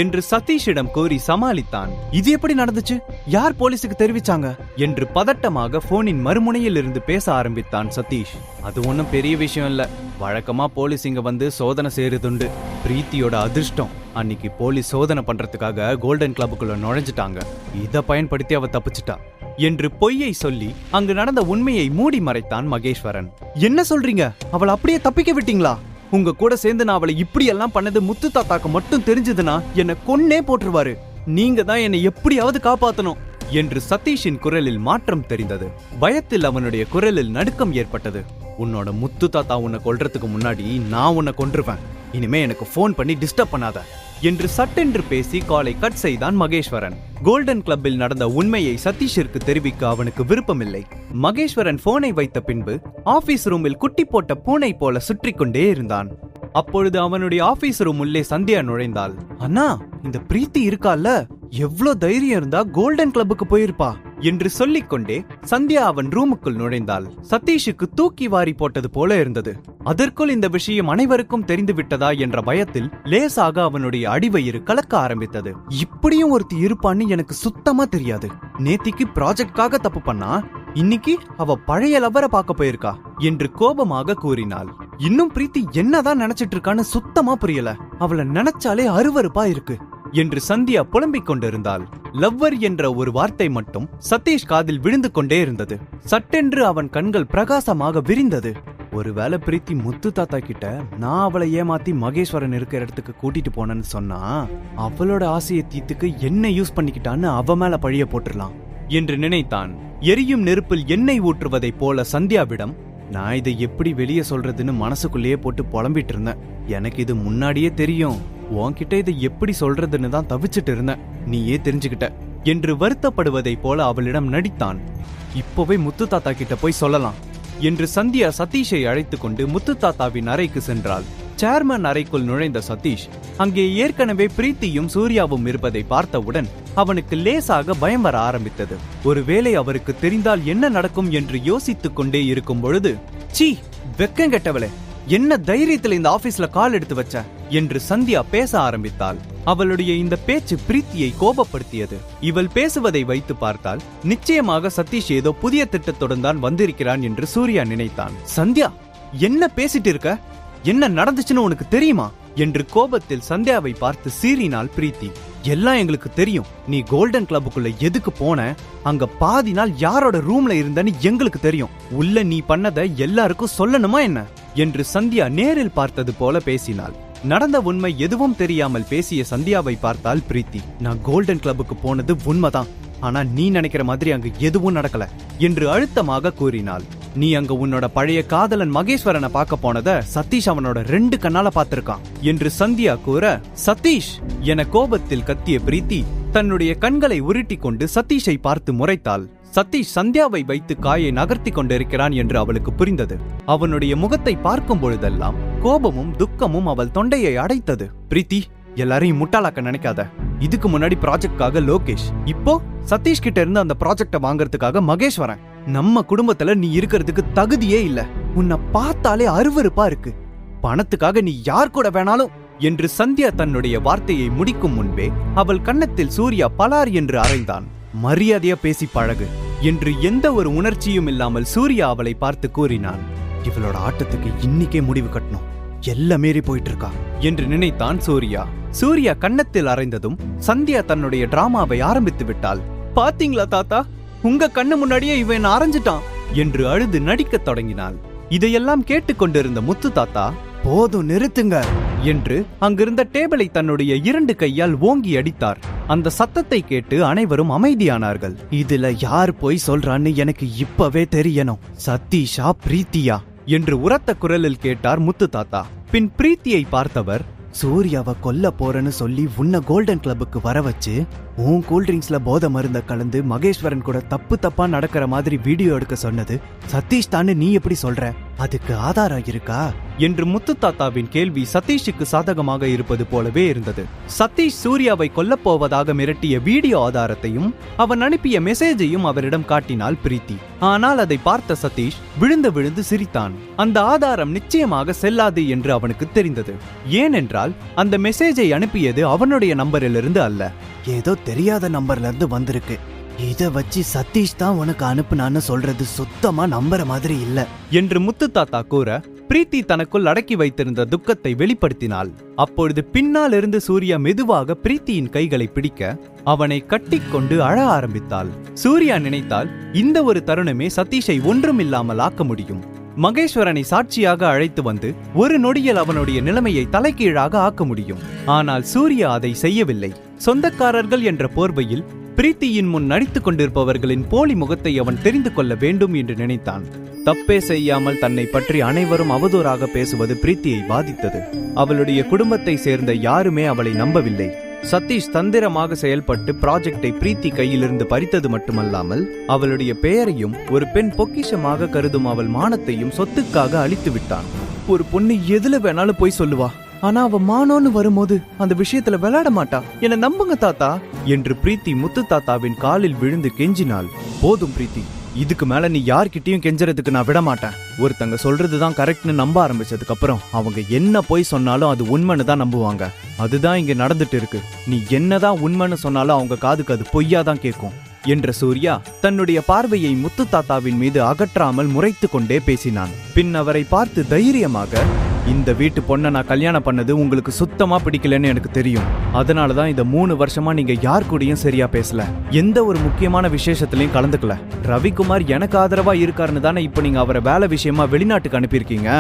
என்று சதீஷிடம் கூறி சமாளித்தான். இது எப்படி நடந்துச்சு, யார் போலீஸுக்கு தெரிவிச்சாங்க என்று பதட்டமாக போனின் மறுமுனையில் இருந்து பேச ஆரம்பித்தான் சதீஷ். அது ஒன்னும் பெரிய விஷயம் இல்ல, வழக்கமா போலீஸ் இங்க வந்து சோதனை செய்யறதுண்டு. பிரீத்தியோட அதிர்ஷ்டம், அன்னைக்கு போலீஸ் சோதனை பண்றதுக்காக கோல்டன் கிளப்புக்குள்ள நுழைஞ்சிட்டாங்க. இத பயன்படுத்தி அவ தப்பிச்சிட்டா என்று பொய்யை சொல்லி அங்கு நடந்த உண்மையை மூடி மறைத்தான் மகேஸ்வரன். என்ன சொல்றீங்க, அவளை அப்படியே தப்பிக்க விட்டீங்களா? உங்க கூட சேர்ந்து நான் அவளை இப்படி எல்லாம் பண்ணது முத்து தாத்தாக்கு மட்டும் தெரிஞ்சதுன்னா என்ன கொன்னே போட்டுருவாரு. நீங்க தான் என்னை எப்படியாவது காப்பாத்தணும் என்று சதீஷின் குரலில் மாற்றம் தெரிந்தது. பயத்தில் அவனுடைய குரலில் நடுக்கம் ஏற்பட்டது. உன்னோட முத்து தாத்தா உன்னை கொல்றதுக்கு முன்னாடி நான் உன்னை கொன்றுவேன். இனிமே எனக்கு போன் பண்ணி டிஸ்டர்ப் பண்ணாத என்று சட்டென்று பேசி காலை கட் செய்தான் மகேஸ்வரன். கோல்டன் கிளப்பில் நடந்த உண்மையை சதீஷிற்கு தெரிவிக்க அவனுக்கு விருப்பமில்லை. மகேஸ்வரன் போனை வைத்த பின்பு ஆபீஸ் ரூமில் குட்டி போட்ட பூனை போல சுற்றி கொண்டே இருந்தான். அப்பொழுது அவனுடைய ஆபீஸ் ரூம் உள்ளே சந்தியா நுழைந்தாள். அண்ணா, இந்த பிரீத்தி இருக்கால, எவ்ளோ தைரியம் இருந்தா கோல்டன் கிளப்புக்கு போயிருப்பா என்று சொல்லிக்கொண்டே சந்தியா அவன் ரூமுக்குள் நுழைந்தாள். சதீஷுக்கு தூக்கி வாரி போட்டது போல இருந்தது. அதற்குள் இந்த விஷயம் அனைவருக்கும் தெரிந்து விட்டதா என்ற பயத்தில் லேசாக அவனுடைய அடிவயிறு கலக்க ஆரம்பித்தது. இப்படியும் ஒருத்தி இருப்பான்னு எனக்கு சுத்தமா தெரியாது. நேத்திக்கு ப்ராஜெக்ட்காக தப்பு பண்ணா, இன்னைக்கு அவ பழைய லவ்வரை பார்க்க போயிருக்கா என்று கோபமாக கூறினாள். இன்னும் பிரீத்தி என்னதான் நினைச்சிட்டு இருக்கான்னு சுத்தமா புரியல. அவளை நினைச்சாலே அருவருப்பா இருக்கு என்று சந்தியா புலம்பிக் கொண்டிருந்தாள். லவ்வர் என்ற ஒரு வார்த்தை மட்டும் சதீஷ் காதில் விழுந்து கொண்டே இருந்தது. சட்டென்று அவன் கண்கள் பிரகாசமாக விரிந்தது. ஒருவேளை பிரீத்தி முத்து தாத்தா கிட்ட நான் அவளை ஏமாத்தி மகேஸ்வரன் இருக்கிற இடத்துக்கு கூட்டிட்டு போனேன்னு சொன்னா, அவளோட ஆசையை தீத்துக்கு என்ன யூஸ் பண்ணிக்கிட்டான்னு அவ மேல பழிய போட்டுடலாம் என்று நினைத்தான். எரியும் நெருப்பில் எண்ணெய் ஊற்றுவதை போல சந்தியாவிடம் நான் இதை எப்படி வெளியே சொல்றதுன்னு மனசுக்குள்ளேயே போட்டு புலம்பிட்டு இருந்தேன். எனக்கு இது முன்னாடியே தெரியும், உன்கிட்ட இதை எப்படி சொல்றதுன்னு தான் தவிச்சிட்டு இருந்தேன், நீயே தெரிஞ்சுக்கிட்ட என்று வருத்தப்படுவதை போல அவளிடம் நடித்தான். இப்போவே முத்து தாத்தா கிட்ட போய் சொல்லலாம் என்று சந்தியா சதீஷை அழைத்துக் கொண்டு முத்து தாத்தாவின் அறைக்கு சென்றாள். சேர்மன் அறைக்குள் நுழைந்த சதீஷ் அங்கே ஏற்கனவே பிரீத்தியும் சூர்யாவும் இருப்பதை பார்த்தவுடன் அவனுக்கு லேசாக பயம் வர ஆரம்பித்தது. ஒருவேளை அவருக்கு தெரிந்தால் என்ன நடக்கும் என்று யோசித்துக் கொண்டே இருக்கும் பொழுது, சீ வெக்கம் கெட்டவளே, என்ன தைரியத்தில் இந்த ஆபீஸ்ல கால் எடுத்து வச்ச என்று சந்தியா பேச ஆரம்பித்தாள். அவளுடைய இந்த பேச்சு பிரீத்தியை கோபப்படுத்தியது. இவள் பேசுவதை வைத்து பார்த்தால் நிச்சயமாக சதீஷ் ஏதோ புதிய திட்டத்துடன் தான் வந்திருக்கிறான் என்று சூர்யா நினைத்தான். சந்தியா, என்ன பேசிட்டு இருக்க? என்ன நடந்துச்சுன்னு உனக்கு தெரியுமா என்று கோபத்தில் சந்தியாவை பார்த்து சீறினாள் பிரீத்தி. எல்லாம் எங்களுக்கு தெரியும், நீ கோல்டன் கிளப்புக்குள்ள எதுக்கு போன, அங்க பாதி நாள் யாரோட ரூம்ல இருந்தன்னு எங்களுக்கு தெரியும். உள்ள நீ பண்ணத எல்லாருக்கும் சொல்லணுமா என்ன என்று சந்தியா நேரில் பார்த்தது போல பேசினாள். நடந்த உண்மை எதுவும் தெரியாமல் பேசிய சந்தியாவை பார்த்தால் பிரீத்தி. நான் கோல்டன் கிளப்புக்கு போனது உண்மைதான், ஆனா நீ நினைக்கிற மாதிரி அங்க எதுவும் நடக்கல என்று அழுத்தமாக கூறினாள். நீ அங்க உன்னோட பழைய காதலன் மகேஸ்வரனை பார்க்க போனத சதீஷ் அவனோட 2 கண்ணால பார்த்திருக்கான் என்று சந்தியா கூற, சதீஷ் என கோபத்தில் கத்திய பிரீத்தி தன்னுடைய கண்களை உருட்டி கொண்டு சதீஷை பார்த்து முறைத்தாள். சதீஷ் சந்தியாவை வைத்து காயை நகர்த்தி கொண்டிருக்கிறான் என்று அவளுக்கு புரிந்தது. அவனுடைய முகத்தை பார்க்கும் பொழுதெல்லாம் கோபமும் துக்கமும் அவள் தொண்டையை அடைத்தது. பிரீத்தி, எல்லாரையும் முட்டாளாக்க நினைக்காத. இதுக்கு முன்னாடி ப்ராஜெக்ட்காக லோகேஷ், இப்போ சதீஷ் கிட்ட இருந்து அந்த ப்ராஜெக்ட வாங்கறதுக்காக மகேஸ்வரன். நம்ம குடும்பத்துல நீ இருக்கிறதுக்கு தகுதியே இல்ல. உன்னை பார்த்தாலே அருவருப்பா இருக்கு. பணத்துக்காக நீ யார் கூட வேணாலும் என்று சந்தியா தன்னுடைய வார்த்தையை முடிக்கும் முன்பே அவள் கன்னத்தில் சூர்யா பலார் என்று அறைந்தான். மரியாதையா பேசி பழகு என்று எந்த ஒரு உணர்ச்சியும் இல்லாமல் சூர்யா அவளை பார்த்து கூறினான். இவளோட ஆட்டத்துக்கு இன்னிக்கே முடிவு கட்டணும், எல்லாம் மீறி போயிட்டு இருக்கா என்று நினைத்தான் சூர்யா. சூர்யா கன்னத்தில் அறைந்ததும் சந்தியா தன்னுடைய டிராமாவை ஆரம்பித்து விட்டாள். பாத்தீங்களா தாத்தா, உங்க கண்ணு முன்னாடியே இவன் அரைஞ்சிட்டான் என்று அழுது நடிக்க தொடங்கினாள். இதையெல்லாம் கேட்டுக்கொண்டிருந்த முத்து தாத்தா, போதும் நிறுத்துங்க என்று அங்கிருந்த டேபிளை தன்னுடைய 2 கையால் ஓங்கி அடித்தார். அந்த சத்தத்தை கேட்டு அனைவரும் அமைதியானார்கள். இதுல யார் போய் சொல்றான்னு எனக்கு இப்பவே தெரியணும், சதீஷா பிரீத்தியா என்று உரத்த குரலில் கேட்டார் முத்து தாத்தா. பின் பிரீத்தியை பார்த்தவர், சூர்யாவை கொல்ல போறேன்னு சொல்லி உன்னை கோல்டன் கிளப்புக்கு வர வச்சு உன் கூல்ட்ரிங்க்ஸ்ல போதை மருந்த கலந்து மகேஸ்வரன் கூட தப்பா நடக்கிற மாதிரி வீடியோ எடுக்க சொன்னது சதீஷ் தான்னு நீ எப்படி சொல்ற? அதுக்கு ஆதாரம் இருக்கா என்று முத்து தாத்தாவின் கேள்வி சதீஷுக்கு சாதகமாக இருப்பது போலவே இருந்தது. சதீஷ் சூர்யாவை கொல்லப் போவதாக மிரட்டிய வீடியோ ஆதாரத்தையும் அவன் அனுப்பிய மெசேஜையும் அவரிடம் காட்டினாள் பிரீத்தி. ஆனால் அதை பார்த்த சதீஷ் விழுந்து சிரித்தான். அந்த ஆதாரம் நிச்சயமாக செல்லாது என்று அவனுக்கு தெரிந்தது. ஏனென்றால் அந்த மெசேஜை அனுப்பியது அவனுடைய நம்பரிலிருந்து அல்ல, ஏதோ தெரியாத நம்பர்ல இருந்து வந்திருக்கு. இத வச்சு சதீஷ் தான் உனக்கு அனுப்புனான்னு சொல்றது சுத்தமா நம்புற மாதிரி இல்ல என்று முத்து தாத்தா கூற பிரீத்தி தனக்குள் அடக்கி வைத்திருந்த துக்கத்தை வெளிப்படுத்தினாள். அப்பொழுது பின்னால் இருந்து சூர்யா மெதுவாக பிரீத்தியின் கைகளை பிடிக்க அவனை கட்டிக்கொண்டு அழ ஆரம்பித்தாள். சூர்யா நினைத்தால் இந்த ஒரு தருணமே சதீஷை ஒன்றுமில்லாமல் ஆக்க முடியும். மகேஸ்வரனை சாட்சியாக அழைத்து வந்து ஒரு நொடியில் அவனுடைய நிலைமையை தலைகீழாக ஆக்க முடியும். ஆனால் சூர்யா அதை செய்யவில்லை. சொந்தக்காரர்கள் என்ற போர்வையில் பிரீத்தியின் முன் நடித்துக் கொண்டிருப்பவர்களின் போலி முகத்தை அவன் தெரிந்து கொள்ள வேண்டும் என்று நினைத்தான். தப்பே செய்யாமல் தன்னை பற்றி அனைவரும் அவதூறாக பேசுவது பிரீத்தியை பாதித்தது. அவளுடைய குடும்பத்தை சேர்ந்த யாருமே அவளை நம்பவில்லை. சதீஷ் தந்திரமாக செயல்பட்டு ப்ராஜெக்டை பிரீத்தி கையிலிருந்து பறித்தது மட்டுமல்லாமல் அவளுடைய பெயரையும் ஒரு பெண் பொக்கிஷமாக கருதும் அவள் மானத்தையும் சொத்துக்காக அழித்து விட்டான். ஒரு பொண்ணு எதுல வேணாலும் போய் சொல்லுவா, ஆனா அவ மானோன்னு வரும்போது அந்த விஷயத்துல விளையாட மாட்டா. என்ன நம்புங்க தாத்தா என்று பிரீத்தி முத்து தாத்தாவின் காலில் விழுந்து கெஞ்சினாள். போதும் பிரீத்தி, இதுக்கு மேல நீ யார்கிட்டயும் கெஞ்சறதுக்கு நான் விட மாட்டேன். ஒருத்தங்க சொல்றதுதான் கரெக்ட்னு நம்ப ஆரம்பிச்சதுக்கு அப்புறம் அவங்க என்ன போய் சொன்னாலும் அது உண்மைன்னு தான் நம்புவாங்க. அதுதான் இங்க நடந்துட்டு இருக்கு. நீ என்னதான் உண்மைன்னு சொன்னாலும் அவங்க காதுக்கு அது பொய்யாதான் கேட்கும் என்ற சூர்யா தன்னுடைய பார்வையை முத்து தாத்தாவின் மீது அகற்றாமல் முறைத்து கொண்டே பேசினான். பின் அவரை பார்த்து தைரியமாக, இந்த வீட்டு பொண்ணை நான் கல்யாணம் பண்ணது உங்களுக்கு சுத்தமா பிடிக்கலன்னு எனக்கு தெரியும். அதனாலதான் இந்த 3 வருஷமா நீங்க யார் கூடயும் சரியா பேசல, எந்த ஒரு முக்கியமான விசேஷத்திலையும் கலந்துக்கல. ரவிக்குமார் எனக்கு ஆதரவா இருக்காருன்னு தானே இப்ப நீங்க அவரை வேலை விஷயமா வெளிநாட்டுக்கு அனுப்பியிருக்கீங்க.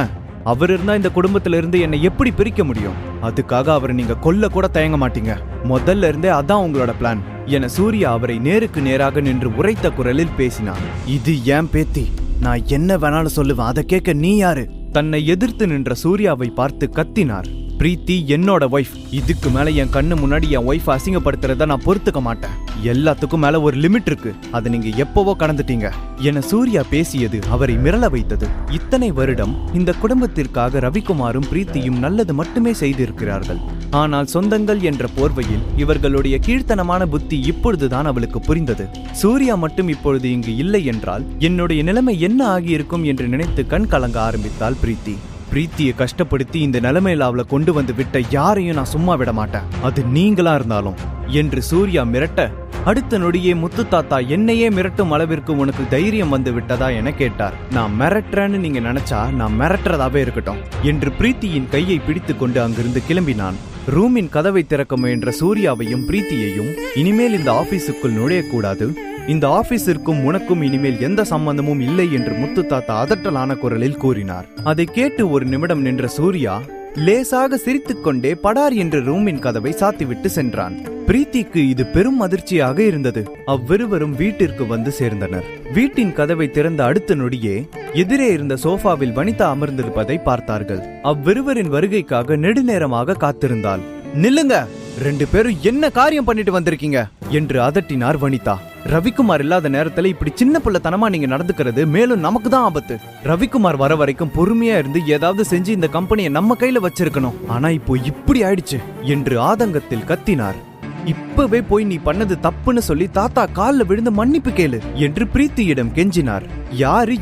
அவர் இருந்தா இந்த குடும்பத்தில இருந்து என்னை எப்படி பிரிக்க முடியும்? அதுக்காக அவரை நீங்க கொல்ல கூட தயங்க மாட்டீங்க. முதல்ல இருந்தே அதான் உங்களோட பிளான் என சூர்யா அவரை நேருக்கு நேராக நின்று உரைத்த குரலில் பேசினான். இது ஏன் பேத்தி, நான் என்ன வேணாலும் சொல்லுவேன், அதை கேட்க நீ யாரு? தன்னை எதிர்த்து நின்ற சூர்யாவை பார்த்து கத்தினார். பிரீத்தி என்னோட ஒய்ஃப். இதுக்கு மேல என் கண்ணு முன்னாடி என் ஒய்ஃப் அசிங்கப்படுத்துறத நான் பொறுத்துக்க மாட்டேன். எல்லாத்துக்கும் மேல ஒரு லிமிட் இருக்கு, அதை நீங்க எப்பவோ கடந்துட்டீங்க என சூர்யா பேசியது அவரை மிரள வைத்தது. இத்தனை வருடம் இந்த குடும்பத்திற்காக ரவிக்குமாரும் பிரீத்தியும் நல்லது மட்டுமே செய்திருக்கிறார்கள். ஆனால் சொந்தங்கள் என்ற போர்வையில் இவர்களுடைய கீழ்த்தனமான புத்தி இப்பொழுதுதான் அவளுக்கு புரிந்தது. சூர்யா மட்டும் இப்பொழுது இங்கு இல்லை என்றால் என்னுடைய நிலைமை என்ன ஆகியிருக்கும் என்று நினைத்து கண் கலங்க ஆரம்பித்தாள் பிரீத்தி. பிரீத்தியை கஷ்டப்படுத்தி இந்த நிலைமையில அவளை கொண்டு வந்து விட்ட யாரையும் நான் சும்மா விட மாட்டேன், அது நீங்களா இருந்தாலும் என்று சூர்யா மிரட்ட, அடுத்த நொடியே முத்து தாத்தா என்னையே மிரட்டும் அளவிற்கு உனக்கு தைரியம் வந்து விட்டதா என கேட்டார். நான் மிரட்டுறேன்னு நீங்க நினைச்சா நான் மிரட்டுறதாவே இருக்கட்டும் என்று பிரீத்தியின் கையை பிடித்து கொண்டு அங்கிருந்து கிளம்பினான். ரூமின் கதவை திறக்க முயன்ற சூர்யாவையும் பிரீத்தியையும், இனிமேல் இந்த ஆபீஸுக்குள் நுழையக்கூடாது, இந்த ஆபீஸிற்கும் உனக்கும் இனிமேல் எந்த சம்பந்தமும் இல்லை என்று முத்து தாத்தா அதட்டலான குரலில் கூறினார். அதை கேட்டு ஒரு நிமிடம் நின்ற சூர்யா லேசாக சிரித்துக்கொண்டே படார் என்று ரூமின் கதவை சாத்திவிட்டு சென்றான். பிரீத்திக்கு இது பெரும் அதிர்ச்சியாக இருந்தது. அவ்விருவரும் வீட்டிற்கு வந்து சேர்ந்தனர். வீட்டின் கதவை திறந்த அடுத்த நொடியே எதிரே இருந்த சோஃபாவில் வனிதா அமர்ந்திருப்பதை பார்த்தார்கள். அவ்விருவரின் வருகைக்காக நெடுநேரமாக காத்திருந்தாள். நில்லுங்க, 2 பேரும் என்ன காரியம் பண்ணிட்டு வந்திருக்கீங்க என்று அதட்டினார் வனிதா. ரவிக்குமார் இல்லாத நேரத்துல இப்படி சின்ன பிள்ளைத்தனமா நீங்க நடந்துக்கிறது மேலும் நமக்கு தான் ஆபத்து. ரவிக்குமார் வர வரைக்கும் பொறுமையா இருந்து ஏதாவது செஞ்சு இந்த கம்பெனியை நம்ம கையில வச்சிருக்கணும். ஆனா இப்போ இப்படி ஆயிடுச்சு என்று ஆதங்கத்தில் கத்தினார். இப்பவே போய் நீ பண்ணது தப்புன்னு சொல்லி தாத்தா கால்ல விழுந்து மன்னிப்பு கேளு என்று பிரீத்தியிடம் கெஞ்சினார்.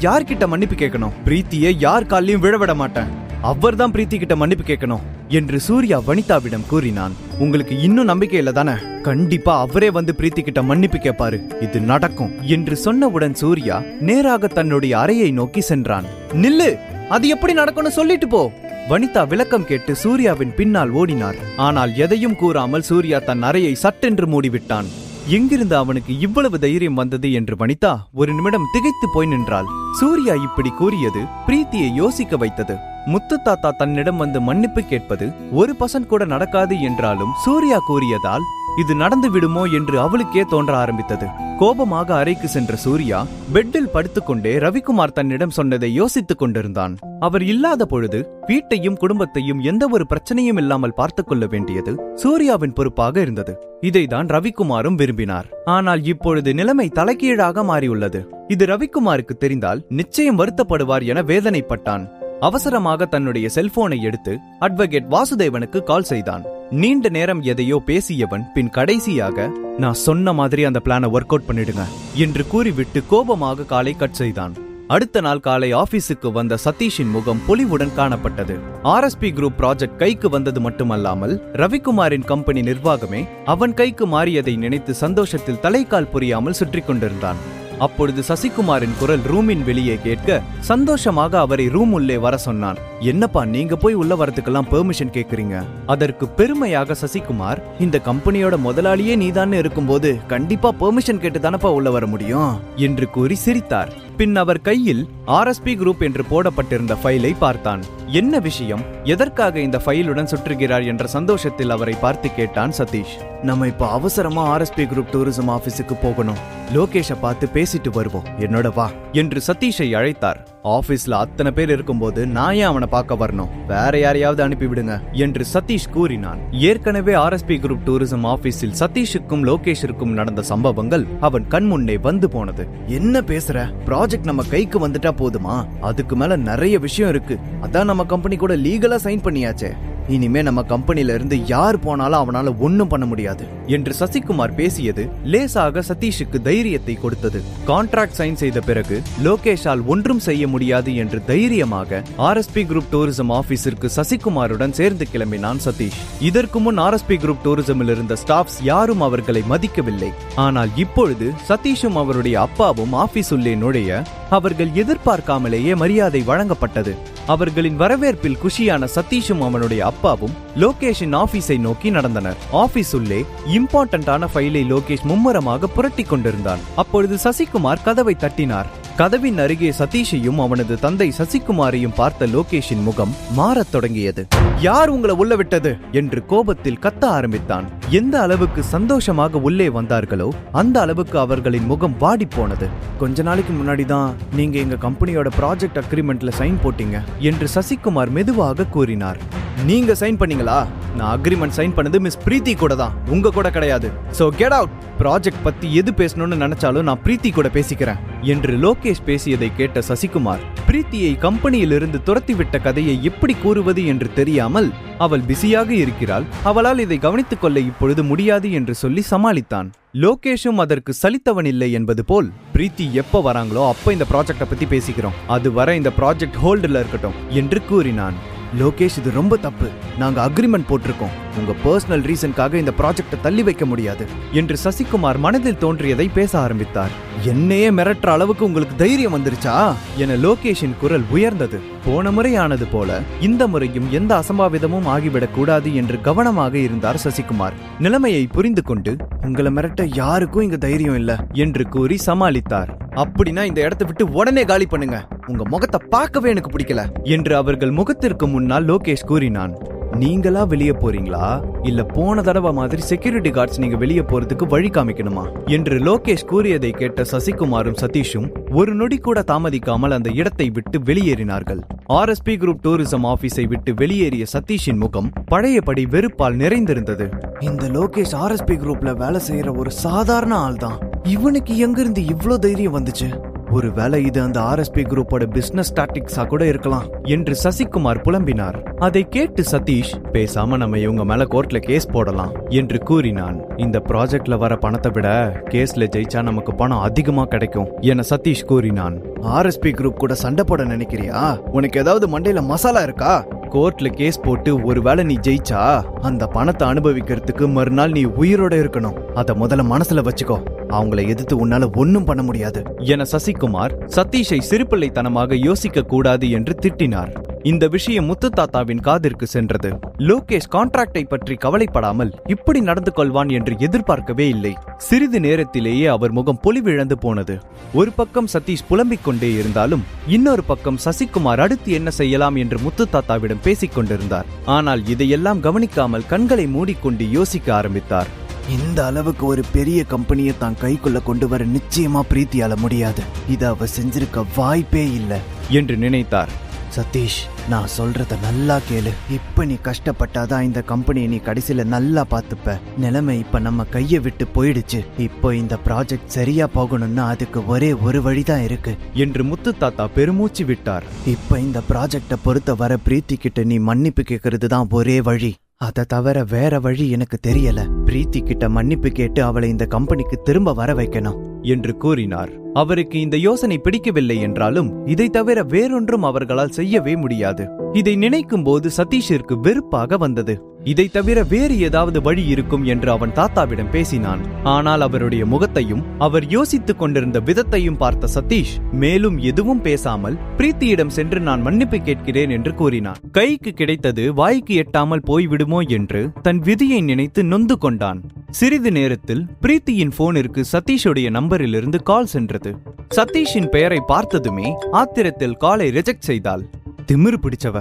யார்கிட்ட மன்னிப்பு கேட்கணும்? பிரீத்தியை யார் காலையும் விழவிட மாட்டேன், அவர்தான் பிரீத்தி கிட்ட மன்னிப்பு கேட்கணும் என்று சூர்யா வனிதாவிடம் கூறினான். உங்களுக்கு இன்னும் நம்பிக்கை இல்ல தானே? கண்டிப்பா அவரே வந்து பிரீத்தி கிட்ட மன்னிப்பு கேட்பாரு, இது நடக்கும் என்று சொன்னவுடன் சூர்யா நேராக தன்னுடைய அறையை நோக்கி சென்றான். நில்லு, அது எப்படி நடக்கும்னு சொல்லிட்டு போ. வனிதா விளக்கம் கேட்டு சூர்யாவின் பின்னால் ஓடினார். ஆனால் எதையும் கூறாமல் சூர்யா தன் அறையை சட்டென்று மூடிவிட்டான். எங்கிருந்து அவனுக்கு இவ்வளவு தைரியம் வந்தது என்று வனிதா ஒரு நிமிடம் திகைத்து போய் நின்றாள். சூர்யா இப்படி கூறியது பிரீத்தியை யோசிக்க வைத்தது. முத்து தாத்தா தன்னிடம் வந்து மன்னிப்பு கேட்பது 1% கூட நடக்காது என்றாலும் சூர்யா கூறியதால் இது நடந்து விடுமோ என்று அவளுக்கே தோன்ற ஆரம்பித்தது. கோபமாக அறைக்கு சென்ற சூர்யா பெட்டில் படுத்துக்கொண்டே ரவிக்குமார் தன்னிடம் சொன்னதை யோசித்துக் கொண்டிருந்தான். அவர் இல்லாத பொழுது வீட்டையும் குடும்பத்தையும் எந்த ஒரு பிரச்சனையும் இல்லாமல் பார்த்துக் கொள்ள வேண்டியது சூர்யாவின் பொறுப்பாக இருந்தது. இதைதான் ரவிக்குமாரும் விரும்பினார். ஆனால் இப்பொழுது நிலைமை தலைகீழாக மாறியுள்ளது. இது ரவிக்குமாருக்கு தெரிந்தால் நிச்சயம் வருத்தப்படுவார் என வேதனைப்பட்டான். அவசரமாக தன்னுடைய செல்போனை எடுத்து அட்வொகேட் வாசுதேவனுக்கு கால் செய்தான். நீண்ட நேரம் எதையோ பேசியவன் பின் கடைசியாக, நான் சொன்ன மாதிரி அந்த பிளானை ஒர்க் அவுட் பண்ணிடுங்க என்று கூறிவிட்டு கோபமாக காலை கட் செய்தான். அடுத்த நாள் காலை ஆபீஸுக்கு வந்த சதீஷின் முகம் பொலிவுடன் காணப்பட்டது. ஆர்எஸ்பி குரூப் ப்ராஜெக்ட் கைக்கு வந்தது மட்டுமல்லாமல் ரவிக்குமாரின் கம்பெனி நிர்வாகமே அவன் கைக்கு மாறியதை நினைத்து சந்தோஷத்தில் தலைக்கால் புரியாமல் சுற்றி கொண்டிருந்தான். அப்பொழுது சசிகுமாரின் குரல் ரூமின் வெளியே கேட்க சந்தோஷமாக அவரை ரூம் உள்ளே வர சொன்னான். என்னப்பா நீங்க போய் உள்ள வரதுக்கெல்லாம் பெர்மிஷன் கேக்குறீங்க? அதற்கு பெருமையாக சசிகுமார், இந்த கம்பெனியோட முதலாளியே நீதான்னு இருக்கும்போது கண்டிப்பா பெர்மிஷன் கேட்டு தானப்பா உள்ள வர முடியும் என்று கூறி சிரித்தார். பின் அவர் கையில் ஆர்எஸ்பி குரூப் என்று போடப்பட்டிருந்த ஃபைலை பார்த்தான். என்ன விஷயம், எதற்காக இந்த ஃபைலுடன் சுற்றுகிறார் என்ற சந்தோஷத்தில் அவரை பார்த்து கேட்டான் சதீஷ். நம்ம இப்ப அவசரமா ஆர்எஸ்பி குரூப் டூரிசம் ஆபீஸுக்கு போகணும், லோகேஷை பார்த்து பேசிட்டு வருவோம், என்னோட வா என்று சதீஷை அழைத்தார். ஆபீஸ்ல அத்தனை பேர் இருக்கும்போது நான் ஏன் அவனை பார்க்க வரணும், வேற யாரையாவது அனுப்பிவிடுங்க என்று சதீஷ் கூறினான். ஏற்கனவே ஆர்எஸ்பி குரூப் டூரிசம் ஆபீஸில் சதீஷுக்கும் லோகேஷிற்கும் நடந்த சம்பவங்கள் அவன் கண் முன்னே வந்து போனது. என்ன பேசுற, ப்ராஜெக்ட் நம்ம கைக்கு வந்துட்டா போதுமா? அதுக்கு மேல நிறைய விஷயம் இருக்கு. அதான் நம்ம கம்பெனி கூட லீகலா சைன் பண்ணியாச்சே. இனிமே நம்ம கம்பெனில இருந்து யார் போனாலும் அவனால ஒன்னும் பண்ண முடியாது என்று சசிகுமார் பேசியது லேசாக சதீஷுக்கு தைரியத்தை கொடுத்தது. கான்ட்ராக்ட் சைன் செய்த பிறகு லோகேஷால் ஒன்றும் செய்ய முடியாது என்று தைரியமாக ஆர்எஸ்பி குரூப் டூரிசம் ஆபீஸிற்கு சசிகுமாருடன் சேர்ந்து கிளம்பினான் சதீஷ். இதற்கு முன் ஆர்எஸ்பி குரூப் டூரிசமில் இருந்த ஸ்டாஃப்ஸ் யாரும் அவர்களை மதிக்கவில்லை. ஆனால் இப்பொழுது சதீஷும் அவருடைய அப்பாவும் ஆபீஸ் உள்ளே நுழைய அவர்கள் எதிர்பார்க்காமலேயே மரியாதை வழங்கப்பட்டது. அவர்களின் வரவேற்பில் குஷியான சதீஷும் அவனுடைய அப்பாவும் லோகேஷின் ஆபீஸை நோக்கி நடந்தனர். ஆபீஸ் உள்ளே இம்பார்ட்டன்டான ஃபைலை லோகேஷ் மும்முரமாக புரட்டி கொண்டிருந்தான். அப்பொழுது சசிகுமார் கதவை தட்டினார். கதவின் அருகே சதீஷையும் அவனது தந்தை சசிகுமாரையும் பார்த்த லோகேஷின் முகம் மாறத் தொடங்கியது. யார் உங்களை உள்ள விட்டது என்று கோபத்தில் கத்த ஆரம்பித்தான். எந்த அளவுக்கு சந்தோஷமாக உள்ளே வந்தார்களோ அந்த அளவுக்கு அவர்களின் முகம் வாடி போனது. கொஞ்ச நாளைக்கு முன்னாடி தான் நீங்க எங்க கம்பெனியோட ப்ராஜெக்ட் அக்ரிமெண்ட்ல சைன் போட்டீங்க என்று சசிகுமார் மெதுவாக கூறினார். நீங்க சைன் பண்ணீங்களா? நான் அக்ரிமெண்ட் சைன் பண்ணது மிஸ் பிரீத்தி கூட தான், உங்க கூட கிடையாது. So get out. ப்ராஜெக்ட் பத்தி எது பேசணும்னு நினைச்சாலும் நான் பிரீத்தி கூட பேசிக்கிறேன் என்று லோகேஷ் பேசியதை கேட்ட சசிகுமார் பிரீத்தியை கம்பெனியிலிருந்து துரத்திவிட்ட கதையை எப்படி கூறுவது என்று தெரியாமல், அவள் பிஸியாக இருக்கிறாள், அவளால் இதை கவனித்துக் கொள்ள இப்பொழுது முடியாது என்று சொல்லி சமாளித்தான். லோகேஷும் அதற்கு சலித்தவன் இல்லை என்பது போல், பிரீத்தி எப்ப வராங்களோ அப்ப இந்த ப்ராஜெக்ட பத்தி பேசிக்கிறோம், அது வரை இந்த ப்ராஜெக்ட் ஹோல்டில் இருக்கட்டும் என்று கூறினான். லோகேஷ், இது ரொம்ப தப்பு. நாங்க அக்ரிமெண்ட் போட்டிருக்கோம். உங்க பர்சனல் ரீசனுக்காக இந்த ப்ராஜெக்டை தள்ளி வைக்க முடியாது என்று சசிகுமார் மனதில் தோன்றியதை பேச ஆரம்பித்தார். என்னையே மிரட்டுற அளவுக்கு உங்களுக்கு தைரியம் வந்துருச்சா என லோகேஷின் குரல் உயர்ந்தது. போன முறையானது போல இந்த முறையும் எந்த அசம்பாவிதமும் ஆகிவிடக் கூடாது என்று கவனமாக இருந்தார் சசிகுமார். நிலைமையை புரிந்து கொண்டு, உங்களை மிரட்ட யாருக்கும் இங்க தைரியம் இல்ல என்று கூறி சமாளித்தார். அப்படின்னா இந்த இடத்தை விட்டு உடனே காலி பண்ணுங்க, உங்க முகத்தை பார்க்கவே எனக்கு பிடிக்கல என்று அவர்கள் முகத்திற்கு முன்னால் லோகேஷ் கூறினான். நீங்களா வெளியே போறீங்களா, இல்ல போன தடவை மாதிரி செக்யூரிட்டி கார்ட்ஸ் நீங்க வெளியே போறதுக்கு வழி காமிக்கணுமா என்று லோகேஷ் கூறியதை கேட்ட சசிகுமாரும் சதீஷும் ஒரு நொடி கூட தாமதிக்காமல் அந்த இடத்தை விட்டு வெளியேறினார்கள். ஆர்எஸ்பி குரூப் டூரிசம் ஆபீஸை விட்டு வெளியேறிய சதீஷின் முகம் பழையபடி வெறுப்பால் நிறைந்திருந்தது. இந்த லோகேஷ் ஆர்எஸ்பி குரூப்ல வேலை செய்யற ஒரு சாதாரண ஆள் தான், இவனுக்கு எங்கிருந்து இவ்ளோ தைரியம் வந்துச்சு? ஒருவேளை இது அந்த ஆர்எஸ்பி குரூப்போட பிசினஸ் டாக்டிக்ஸா கூட இருக்கலாம் என்று சசிகுமார் புலம்பினார். அதை கேட்டு சதீஷ், பேசாம நம்ம இவங்க மேல கோர்ட்ல கேஸ் போடலாம் என்று கூறினான். இந்த ப்ராஜெக்ட்ல வர பணத்தை விட கேஸ்ல ஜெயிச்சா நமக்கு பணம் அதிகமா கிடைக்கும் என சதீஷ் கூறினான். ஆர்எஸ்பி குரூப் கூட சண்டை போட நினைக்கிறியா? உனக்கு ஏதாவது மண்டையில மசாலா இருக்கா? கோர்ட்ல கேஸ் போட்டு ஒருவேளை நீ ஜெயிச்சா அந்த பணத்தை அனுபவிக்கிறதுக்கு மறுநாள் நீ உயிரோட இருக்கணும். அத முதல்ல மனசுல வச்சுக்கோ. அவங்களை எதிர்த்து உன்னால ஒன்னும் பண்ண முடியாது என சசிகுமார் சதீஷை சிறுபிள்ளைத்தனமாக யோசிக்க கூடாது என்று திட்டினார். இந்த விஷயம் முத்து தாத்தாவின் காதிற்கு சென்றது. லோகேஷ் கான்ட்ராக்டை பற்றி கவலைப்படாமல் இப்படி நடந்து கொள்வான் என்று எதிர்பார்க்கவே இல்லை. சிறிது நேரத்திலேயே அவர் முகம் பொலிவிழந்து போனது. ஒரு பக்கம் சதீஷ் புலம்பிக் கொண்டே இருந்தாலும் இன்னொரு பக்கம் சசிகுமார் அடுத்து என்ன செய்யலாம் என்று முத்து தாத்தாவிடம் பேசிக் கொண்டிருந்தார். ஆனால் இதையெல்லாம் கவனிக்காமல் கண்களை மூடிக்கொண்டு யோசிக்க ஆரம்பித்தார். இந்த அளவுக்கு ஒரு பெரிய கம்பெனியை தான் கைக்குள்ள கொண்டு வர நிச்சயமா பிரீத்தியால முடியாது. இத அவ செஞ்சிருக்க வாய்ப்பே இல்லை என்று நினைத்தார். சதீஷ், நான் சொல்றத நல்லா கேளு. இப்ப நீ கஷ்டப்பட்டாதான் இந்த கம்பெனியை நீ கடைசியில நல்லா பாத்துப்ப. நிலைமை இப்ப நம்ம கைய விட்டு போயிடுச்சு. இப்போ இந்த ப்ராஜெக்ட் சரியா போகணும்னா அதுக்கு ஒரே ஒரு வழிதான் இருக்கு என்று முத்து தாத்தா பெருமூச்சு விட்டார். இப்ப இந்த ப்ராஜெக்ட பொறுத்த வர பிரீத்தி கிட்ட நீ மன்னிப்பு கேட்கறது தான் ஒரே வழி. அதை தவிர வேற வழி எனக்கு தெரியல. பிரீத்தி கிட்ட மன்னிப்பு கேட்டு அவளை இந்த கம்பெனிக்கு திரும்ப வர வைக்கணும் என்று கூறினார். அவருக்கு இந்த யோசனை பிடிக்கவில்லை என்றாலும் இதை தவிர வேறொன்றும் அவர்களால் செய்யவே முடியாது. இதை நினைக்கும் போது சதீஷிற்கு வெறுப்பாக வந்தது. இதை தவிர வேறு ஏதாவது வழி இருக்கும் என்று அவன் தாத்தாவிடம் பேசினான். ஆனால் அவருடைய முகத்தையும் அவர் யோசித்துக் கொண்டிருந்த விதத்தையும் பார்த்த சதீஷ் மேலும் எதுவும் பேசாமல் பிரீத்தியிடம் சென்று நான் மன்னிப்பு கேட்கிறேன் என்று கூறினான். கைக்கு கிடைத்தது வாய்க்கு எட்டாமல் போய்விடுமோ என்று தன் விதியை நினைத்து நொந்து கொண்டான். சிறிது நேரத்தில் பிரீத்தியின் போனிற்கு சதீஷுடைய நம்பரிலிருந்து கால் சென்றது. சதீஷின் பெயரை பார்த்ததுமே ஆத்திரத்தில் காலை ரிஜெக்ட் செய்தாள். திமிரு பிடிச்சவ,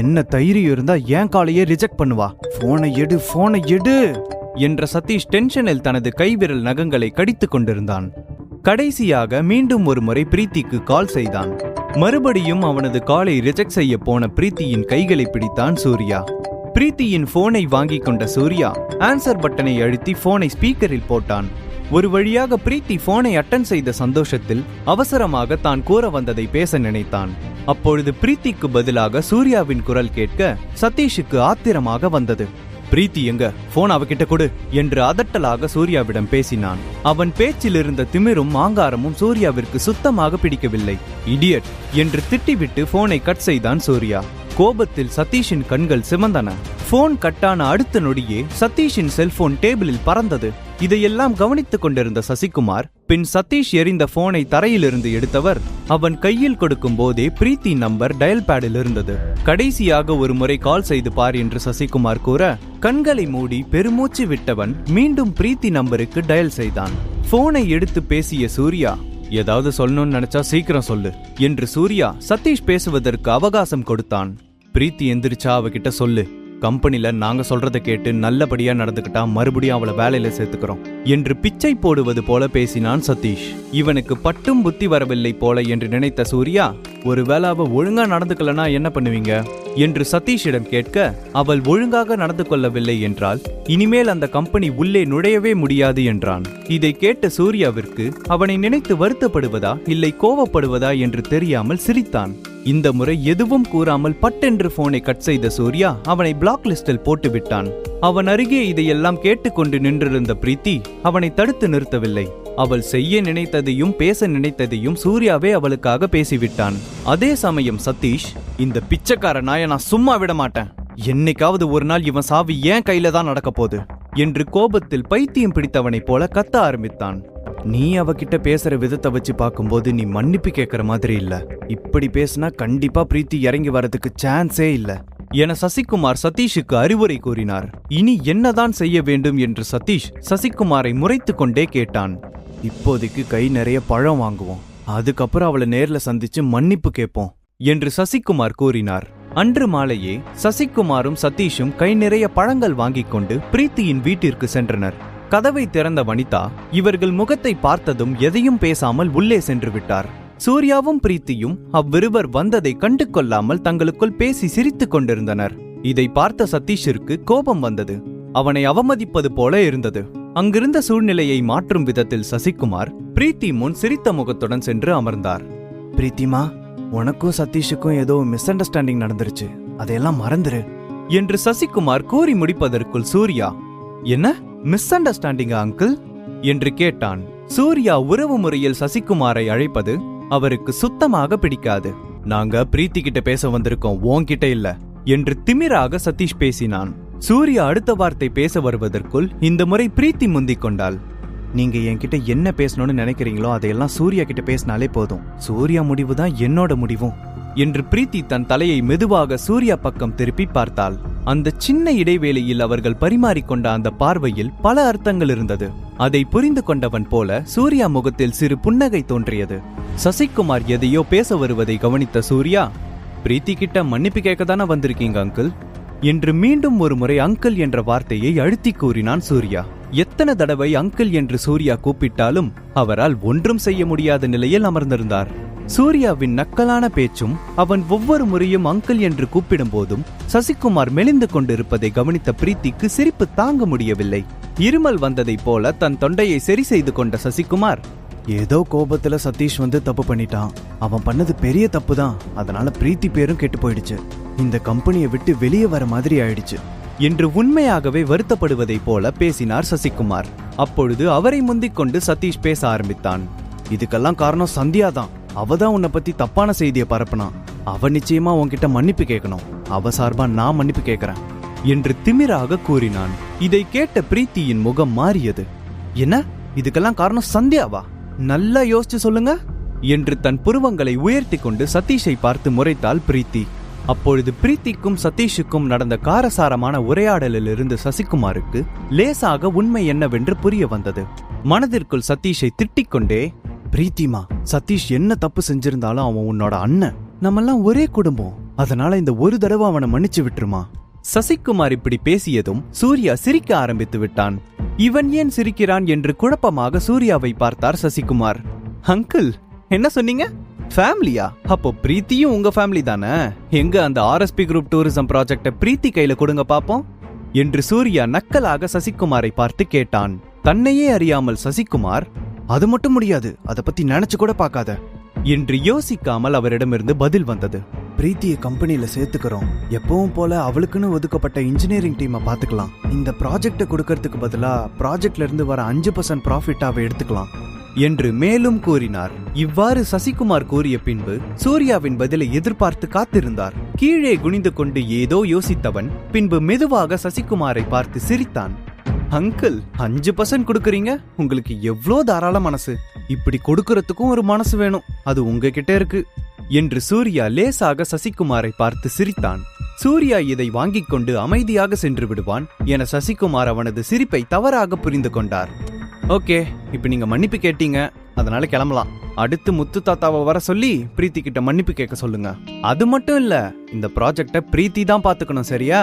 என்ன தைரியம் இருந்தா ஏன் காலையே ரிஜெக்ட் பண்ணுவா? போனை எடு என்ற சதீஷ் டென்ஷனில் தனது கைவிரல் நகங்களை கடித்துக் கொண்டிருந்தான். கடைசியாக மீண்டும் ஒரு முறை பிரீத்திக்கு கால் செய்தான். மறுபடியும் அவனது காலை ரிஜெக்ட் செய்ய போன பிரீத்தியின் கைகளை பிடித்தான் சூர்யா. பிரீத்தியின் போனை வாங்கி கொண்ட சூர்யா ஆன்சர் பட்டனை அழுத்தி போனை ஸ்பீக்கரில் போட்டான். ஒரு வழியாக பிரீத்தி போனை அட்டன் செய்த சந்தோஷத்தில் அவசரமாக தான் கூற வந்ததை பேச நினைத்தான். அப்பொழுது பிரீத்திக்கு பதிலாக சூர்யாவின் குரல் கேட்க சதீஷுக்கு ஆத்திரமாக வந்தது. பிரீத்தி எங்க? போன் அவகிட்ட கொடு என்று அதட்டலாக சூர்யாவிடம் பேசினான். அவன் பேச்சில் இருந்த திமிரும் ஆங்காரமும் சூர்யாவிற்கு சுத்தமாக பிடிக்கவில்லை. இடியட் என்று திட்டிவிட்டு போனை கட் செய்தான் சூர்யா. கோபத்தில் சதீஷின் கண்கள் சிவந்தன. போன் கட்டான அடுத்த நொடியே சதீஷின் செல்போன் டேபிளில் பறந்தது. இதையெல்லாம் கவனித்துக் கொண்டிருந்த சசிகுமார் பின் சதீஷ் எறிந்த போனை தரையிலிருந்து எடுத்தவர் அவன் கையில் கொடுக்கும் போதே பிரீத்தி நம்பர் டயல் பேடில் இருந்தது. கடைசியாக ஒரு முறை கால் செய்து பார் என்று சசிகுமார் கூற கண்களை மூடி பெருமூச்சு விட்டவன் மீண்டும் பிரீத்தி நம்பருக்கு டயல் செய்தான். போனை எடுத்து பேசிய சூர்யா, ஏதாவது சொல்லணும்னு நினைச்சா சீக்கிரம் சொல்லு என்று சூர்யா சதீஷ் பேசுவதற்கு அவகாசம் கொடுத்தான். பிரீத்தி எந்திரிச்சா அவகிட்ட சொல்லு, கம்பெனில நாங்க சொல்றதை கேட்டு நல்லபடியா நடந்துக்கிட்டா மறுபடியும் அவளை வேலையில சேர்த்துக்கிறோம் என்று பிச்சை போடுவது போல பேசினான் சதீஷ். இவனுக்கு பட்டும் புத்தி வரவில்லை போல என்று நினைத்த சூர்யா, ஒருவேளை அவ ஒழுங்கா நடந்துக்கலனா என்ன பண்ணுவீங்க என்று சதீஷிடம் கேட்க, அவள் ஒழுங்காக நடந்து கொள்ளவில்லை என்றால் இனிமேல் அந்த கம்பெனி உள்ளே நுழையவே முடியாது என்றான். இதை கேட்ட சூர்யாவிற்கு அவனை நினைத்து வருத்தப்படுவதா இல்லை கோவப்படுவதா என்று தெரியாமல் சிரித்தான். இந்த முறை எதுவும் கூறாமல் பட்டென்று போனை கட் செய்த சூர்யா அவனை பிளாக் லிஸ்டில் போட்டு விட்டான். அவன் அருகே இதையெல்லாம் கேட்டுக்கொண்டு நின்றிருந்த பிரீத்தி அவனை தடுத்து நிறுத்தவில்லை. அவள் செய்ய நினைத்ததையும் பேச நினைத்ததையும் சூர்யாவே அவளுக்காக பேசிவிட்டான். அதே சமயம் சதீஷ், இந்த பிச்சைக்கார நாயை நான் சும்மா விட மாட்டேன், என்னைக்காவது ஒரு நாள் இவன் சாவி ஏன் கையில தான் நடக்க போகுது என்று கோபத்தில் பைத்தியம் பிடித்தவனைப் போல கத்த ஆரம்பித்தான். நீ அவகிட்ட பேசுற விதத்தை வச்சு பார்க்கும்போது நீ மன்னிப்பு கேட்கற மாதிரி இல்ல. இப்படி பேசினா கண்டிப்பா பிரீத்தி இறங்கி வரதுக்கு சான்ஸே இல்ல என சசிகுமார் சதீஷுக்கு அறிவுரை கூறினார். இனி என்னதான் செய்ய வேண்டும் என்று சதீஷ் சசிகுமாரை முறைத்து கொண்டே கேட்டான். இப்போதைக்கு கை நிறைய பழம் வாங்குவோம், அதுக்கப்புறம் அவளை நேர்ல சந்திச்சு மன்னிப்பு கேட்போம் என்று சசிகுமார் கூறினார். அன்று மாலையே சசிகுமாரும் சதீஷும் கை நிறைய பழங்கள் வாங்கிக் கொண்டு பிரீத்தியின் வீட்டிற்கு சென்றனர். கதவை திறந்த வனிதா இவர்கள் முகத்தை பார்த்ததும் எதையும் பேசாமல் உள்ளே சென்று விட்டார். சூர்யாவும் பிரீத்தியும் அவ்விருவர் வந்ததை கண்டு கொள்ளாமல் தங்களுக்குள் பேசி சிரித்துக் கொண்டிருந்தனர். இதை பார்த்த சதீஷிற்கு கோபம் வந்தது. அவனை அவமதிப்பது போல இருந்தது. அங்கிருந்த சூழ்நிலையை மாற்றும் விதத்தில் சசிகுமார் பிரீத்தி முன் சிரித்த முகத்துடன் சென்று அமர்ந்தார். பிரீத்திமா, உனக்கும் சதீஷுக்கும் ஏதோ மிஸ் அண்டர்ஸ்டாண்டிங் நடந்துருச்சு, அதையெல்லாம் மறந்துரு என்று சசிகுமார் கூறி முடிப்பதற்குள் சூர்யா, என்ன மிஸ் அண்டர்ஸ்டாண்டிங்கா அங்கிள் என்று கேட்டான். சூர்யா உறவு முறையில் சசிகுமாரை அழைப்பது அவருக்கு சுத்தமாக பிடிக்காது. நாங்க பிரீத்தி கிட்ட பேச வந்திருக்கோம், உன்கிட்ட இல்ல என்று திமிராக சதீஷ் பேசினான். சூர்யா அடுத்த வார்த்தை பேச வருவதற்குள் இந்த முறை பிரீத்தி முந்திக் கொண்டாள். நீங்க என்கிட்ட என்ன பேசணும்னு நினைக்கிறீங்களோ அதையெல்லாம் சூர்யா கிட்ட பேசினாலே போதும், சூர்யா முடிவுதான் என்னோட முடிவும் என்று பிரீத்தி தன் தலையை மெதுவாக சூர்யா பக்கம் திருப்பி பார்த்தாள். அந்த சின்ன இடைவேளையில் அவர்கள் பரிமாறிக்கொண்ட அந்த பார்வையில் பல அர்த்தங்கள் இருந்தது. அதை புரிந்து கொண்டவன் போல சூர்யா முகத்தில் சிறு புன்னகை தோன்றியது. சசிகுமார் எதையோ பேச வருவதை கவனித்த சூர்யா, பிரீத்தி கிட்ட மன்னிப்பு கேட்கத்தானே வந்திருக்கீங்க அங்கிள் என்று மீண்டும் ஒரு முறை அங்கிள் என்ற வார்த்தையை அழுத்தி கூறினான் சூர்யா. எத்தனை தடவை அங்கிள் என்று சூர்யா கூப்பிட்டாலும் அவரால் ஒன்றும் செய்ய முடியாத நிலையில் அமர்ந்திருந்தார். சூர்யாவின் நக்கலான பேச்சும் அவன் ஒவ்வொரு முறையும் அங்கிள் என்று கூப்பிடும் போதும் சசிகுமார் மெலிந்து கொண்டிருப்பதை கவனித்த பிரீத்திக்கு சிரிப்பு தாங்க முடியவில்லை. இருமல் வந்ததைப் போல தன் தொண்டையை சரி செய்து கொண்ட சசிகுமார், ஏதோ கோபத்துல சதீஷ் வந்து தப்பு பண்ணிட்டான். அவன் பண்ணது பெரிய தப்பு தான். அதனால பிரீத்தி பேரும் கெட்டு போயிடுச்சு. இந்த கம்பெனியை விட்டு வெளியே வர மாதிரி ஆயிடுச்சு என்று உண்மையாகவே வருத்தப்படுவதைப் போல பேசினார் சசிகுமார். அப்பொழுது அவரை முந்திக் கொண்டு சதீஷ் பேச ஆரம்பித்தான். இதுக்கெல்லாம் காரணம் சந்தியா தான். அவதான் உன்னை பத்தி தப்பான செய்தியை பரப்புனான். அவ நிச்சயமா உன்கிட்ட மன்னிப்பு கேட்கணும். அவ சார்பா நான் மன்னிப்பு கேட்கிறேன் என்று திமிராக கூறினான். இதை கேட்ட பிரீத்தியின் முகம் மாறியது. என்ன, இதுக்கெல்லாம் காரணம் சந்தியாவா? நல்லா யோசிச்சு சொல்லுங்க என்று தன் புருவங்களை உயர்த்தி கொண்டு சதீஷை பார்த்து முறைத்தாள் பிரீத்தி. அப்பொழுது பிரீத்திக்கும் சதீஷுக்கும் நடந்த காரசாரமான உரையாடலில் இருந்து சசிகுமாருக்கு லேசாக உண்மை என்னவென்று புரிய வந்தது. மனதிற்குள் சதீஷை திட்டிக் கொண்டே, பிரீத்திமா, சதீஷ் என்ன தப்பு செஞ்சிருந்தாலும் அவன் உன்னோட அண்ணன். நம்மெல்லாம் ஒரே குடும்பம். அதனால இந்த ஒரு தடவை அவனை மன்னிச்சு விட்டுருமா. சசிகுமார் இப்படி பேசியதும் சூர்யா சிரிக்க ஆரம்பித்து விட்டான். இவன் ஏன் சிரிக்கிறான் என்று குழப்பமாக சூர்யாவை பார்த்தார் சசிகுமார். அங்கிள், என்ன சொன்னீங்க? ஃபேமிலியா? அப்போ பிரீத்தியும் உங்க ஃபேமிலி தானே? எங்க அந்த ஆர்எஸ்பி குரூப் டூரிசம் ப்ராஜெக்ட பிரீத்தி கையில கொடுங்க பாப்போம் என்று சூர்யா நக்கலாக சசிகுமாரை பார்த்து கேட்டான். தன்னையே அறியாமல் சசிகுமார், அது மட்டும் முடியாது, அதை பத்தி நினைச்சு கூட பார்க்காத என்று யோசிக்காமல் அவரிடமிருந்து பதில் வந்தது. பிரீத்தியை கம்பெனியில சேர்த்துக்கிறோம். எப்பவும் போல அவளுக்குன்னு ஒதுக்கப்பட்ட இன்ஜினியரிங் டீமை பாத்துக்கலாம். இந்த ப்ராஜெக்ட கொடுக்கறதுக்கு பதிலா ப்ராஜெக்ட்ல இருந்து வர 5% ப்ராஃபிட்டாவை எடுத்துக்கலாம் என்று மேலும் கூறினார். இவ்வாறு சசிகுமார் கூறிய பின்பு சூர்யாவின் பதிலை எதிர்பார்த்து காத்திருந்தார். கீழே குனிந்து கொண்டு ஏதோ யோசித்தவன் பின்பு மெதுவாக சசிகுமாரை பார்த்து சிரித்தான். அங்கிள், 5% கொடுக்கறீங்க? உங்களுக்கு எவ்வளோ தாராள மனசு. இப்படி கொடுக்கறதுக்கும் ஒரு மனசு வேணும். அது உங்ககிட்ட இருக்கு என்று சூர்யா லேசாக சசிகுமாரை பார்த்து சிரித்தான். சூர்யா இதை வாங்கிக் கொண்டு அமைதியாக சென்று விடுவான் என சசிகுமார் அவனது சிரிப்பை தவறாக புரிந்து கொண்டார். ஓகே, இப்ப நீங்க மன்னிப்பு கேட்டீங்க, அதனால கிளம்பலாம். அடுத்து முத்து தாத்தாவை வர சொல்லி பிரீத்தி கிட்ட மன்னிப்பு கேட்க சொல்லுங்க. அது மட்டும் இல்ல, இந்த ப்ராஜெக்ட பிரீத்தி தான் பாத்துக்கணும், சரியா?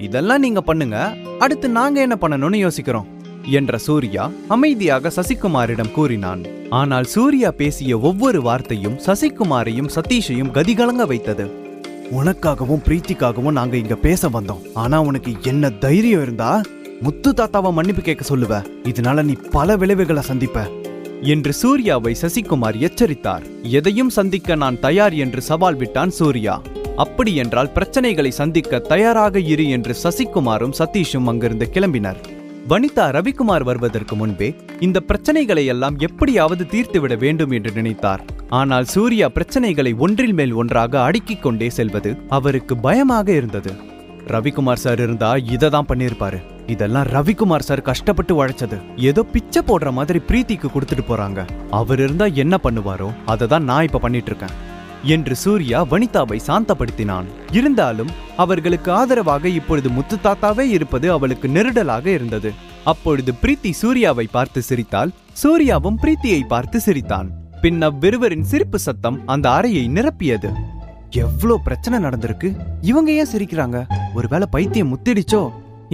இதெல்லாம் நீங்க பண்ணுங்க, அடுத்து நாங்க என்ன பண்ணணும்னு யோசிக்கிறோம் என்ற சூர்யா அமைதியாக சசிகுமாரிடம் கூறினான். ஆனால் சூர்யா பேசிய ஒவ்வொரு வார்த்தையும் சசிகுமாரையும் சதீஷையும் கதிகலங்க வைத்தது. உனக்காகவும் பிரீத்திக்காகவும் நாங்க இங்க பேச வந்தோம். ஆனா உனக்கு என்ன தைரியம் இருந்தா முத்து தாத்தாவை மன்னிப்பு கேட்க சொல்லுவ. இதனால நீ பல விளைவுகளை சந்திப்ப என்று சூர்யாவை சசிகுமார் எச்சரித்தார். எதையும் சந்திக்க நான் தயார் என்று சவால் விட்டான் சூர்யா. அப்படி என்றால் பிரச்சனைகளை சந்திக்க தயாராக இரு என்று சசிகுமாரும் சதீஷும் அங்கிருந்து கிளம்பினர். வனிதா ரவிக்குமார் வருவதற்கு முன்பே இந்த பிரச்சனைகளை எல்லாம் எப்படியாவது தீர்த்துவிட வேண்டும் என்று நினைத்தார். ஆனால் சூர்யா பிரச்சனைகளை ஒன்றில் மேல் ஒன்றாக அடுக்கிக் கொண்டே செல்வது அவருக்கு பயமாக இருந்தது. ரவிக்குமார் சார் இருந்தா இததான் பண்ணிருப்பாரு. இதெல்லாம் ரவிக்குமார் சார் கஷ்டப்பட்டு உழைச்சது. ஏதோ பிச்சை போடுற மாதிரி பிரீத்திக்கு கொடுத்துட்டு போறாங்க. அவர் இருந்தா என்ன பண்ணுவாரோ அதை தான் நான் இப்ப பண்ணிட்டு இருக்கேன் என்று சூர்யா வனிதாவை சாந்தப்படுத்தினான். இருந்தாலும் அவர்களுக்கு ஆதரவாக இப்பொழுது முத்து தாத்தாவே இருப்பது அவளுக்கு நெருடலாக இருந்தது. அப்பொழுது பிரீத்தி சூர்யாவை பார்த்து சிரித்தாள். சூர்யாவும் பிரீத்தியை பார்த்து சிரித்தான். பின் அவ்விருவரின் சிரிப்பு சத்தம் அந்த அறையை நிரப்பியது. எவ்வளோ பிரச்சனை நடந்திருக்கு, இவங்க ஏன் சிரிக்கிறாங்க? ஒருவேளை பைத்தியம் முத்திடுச்சோ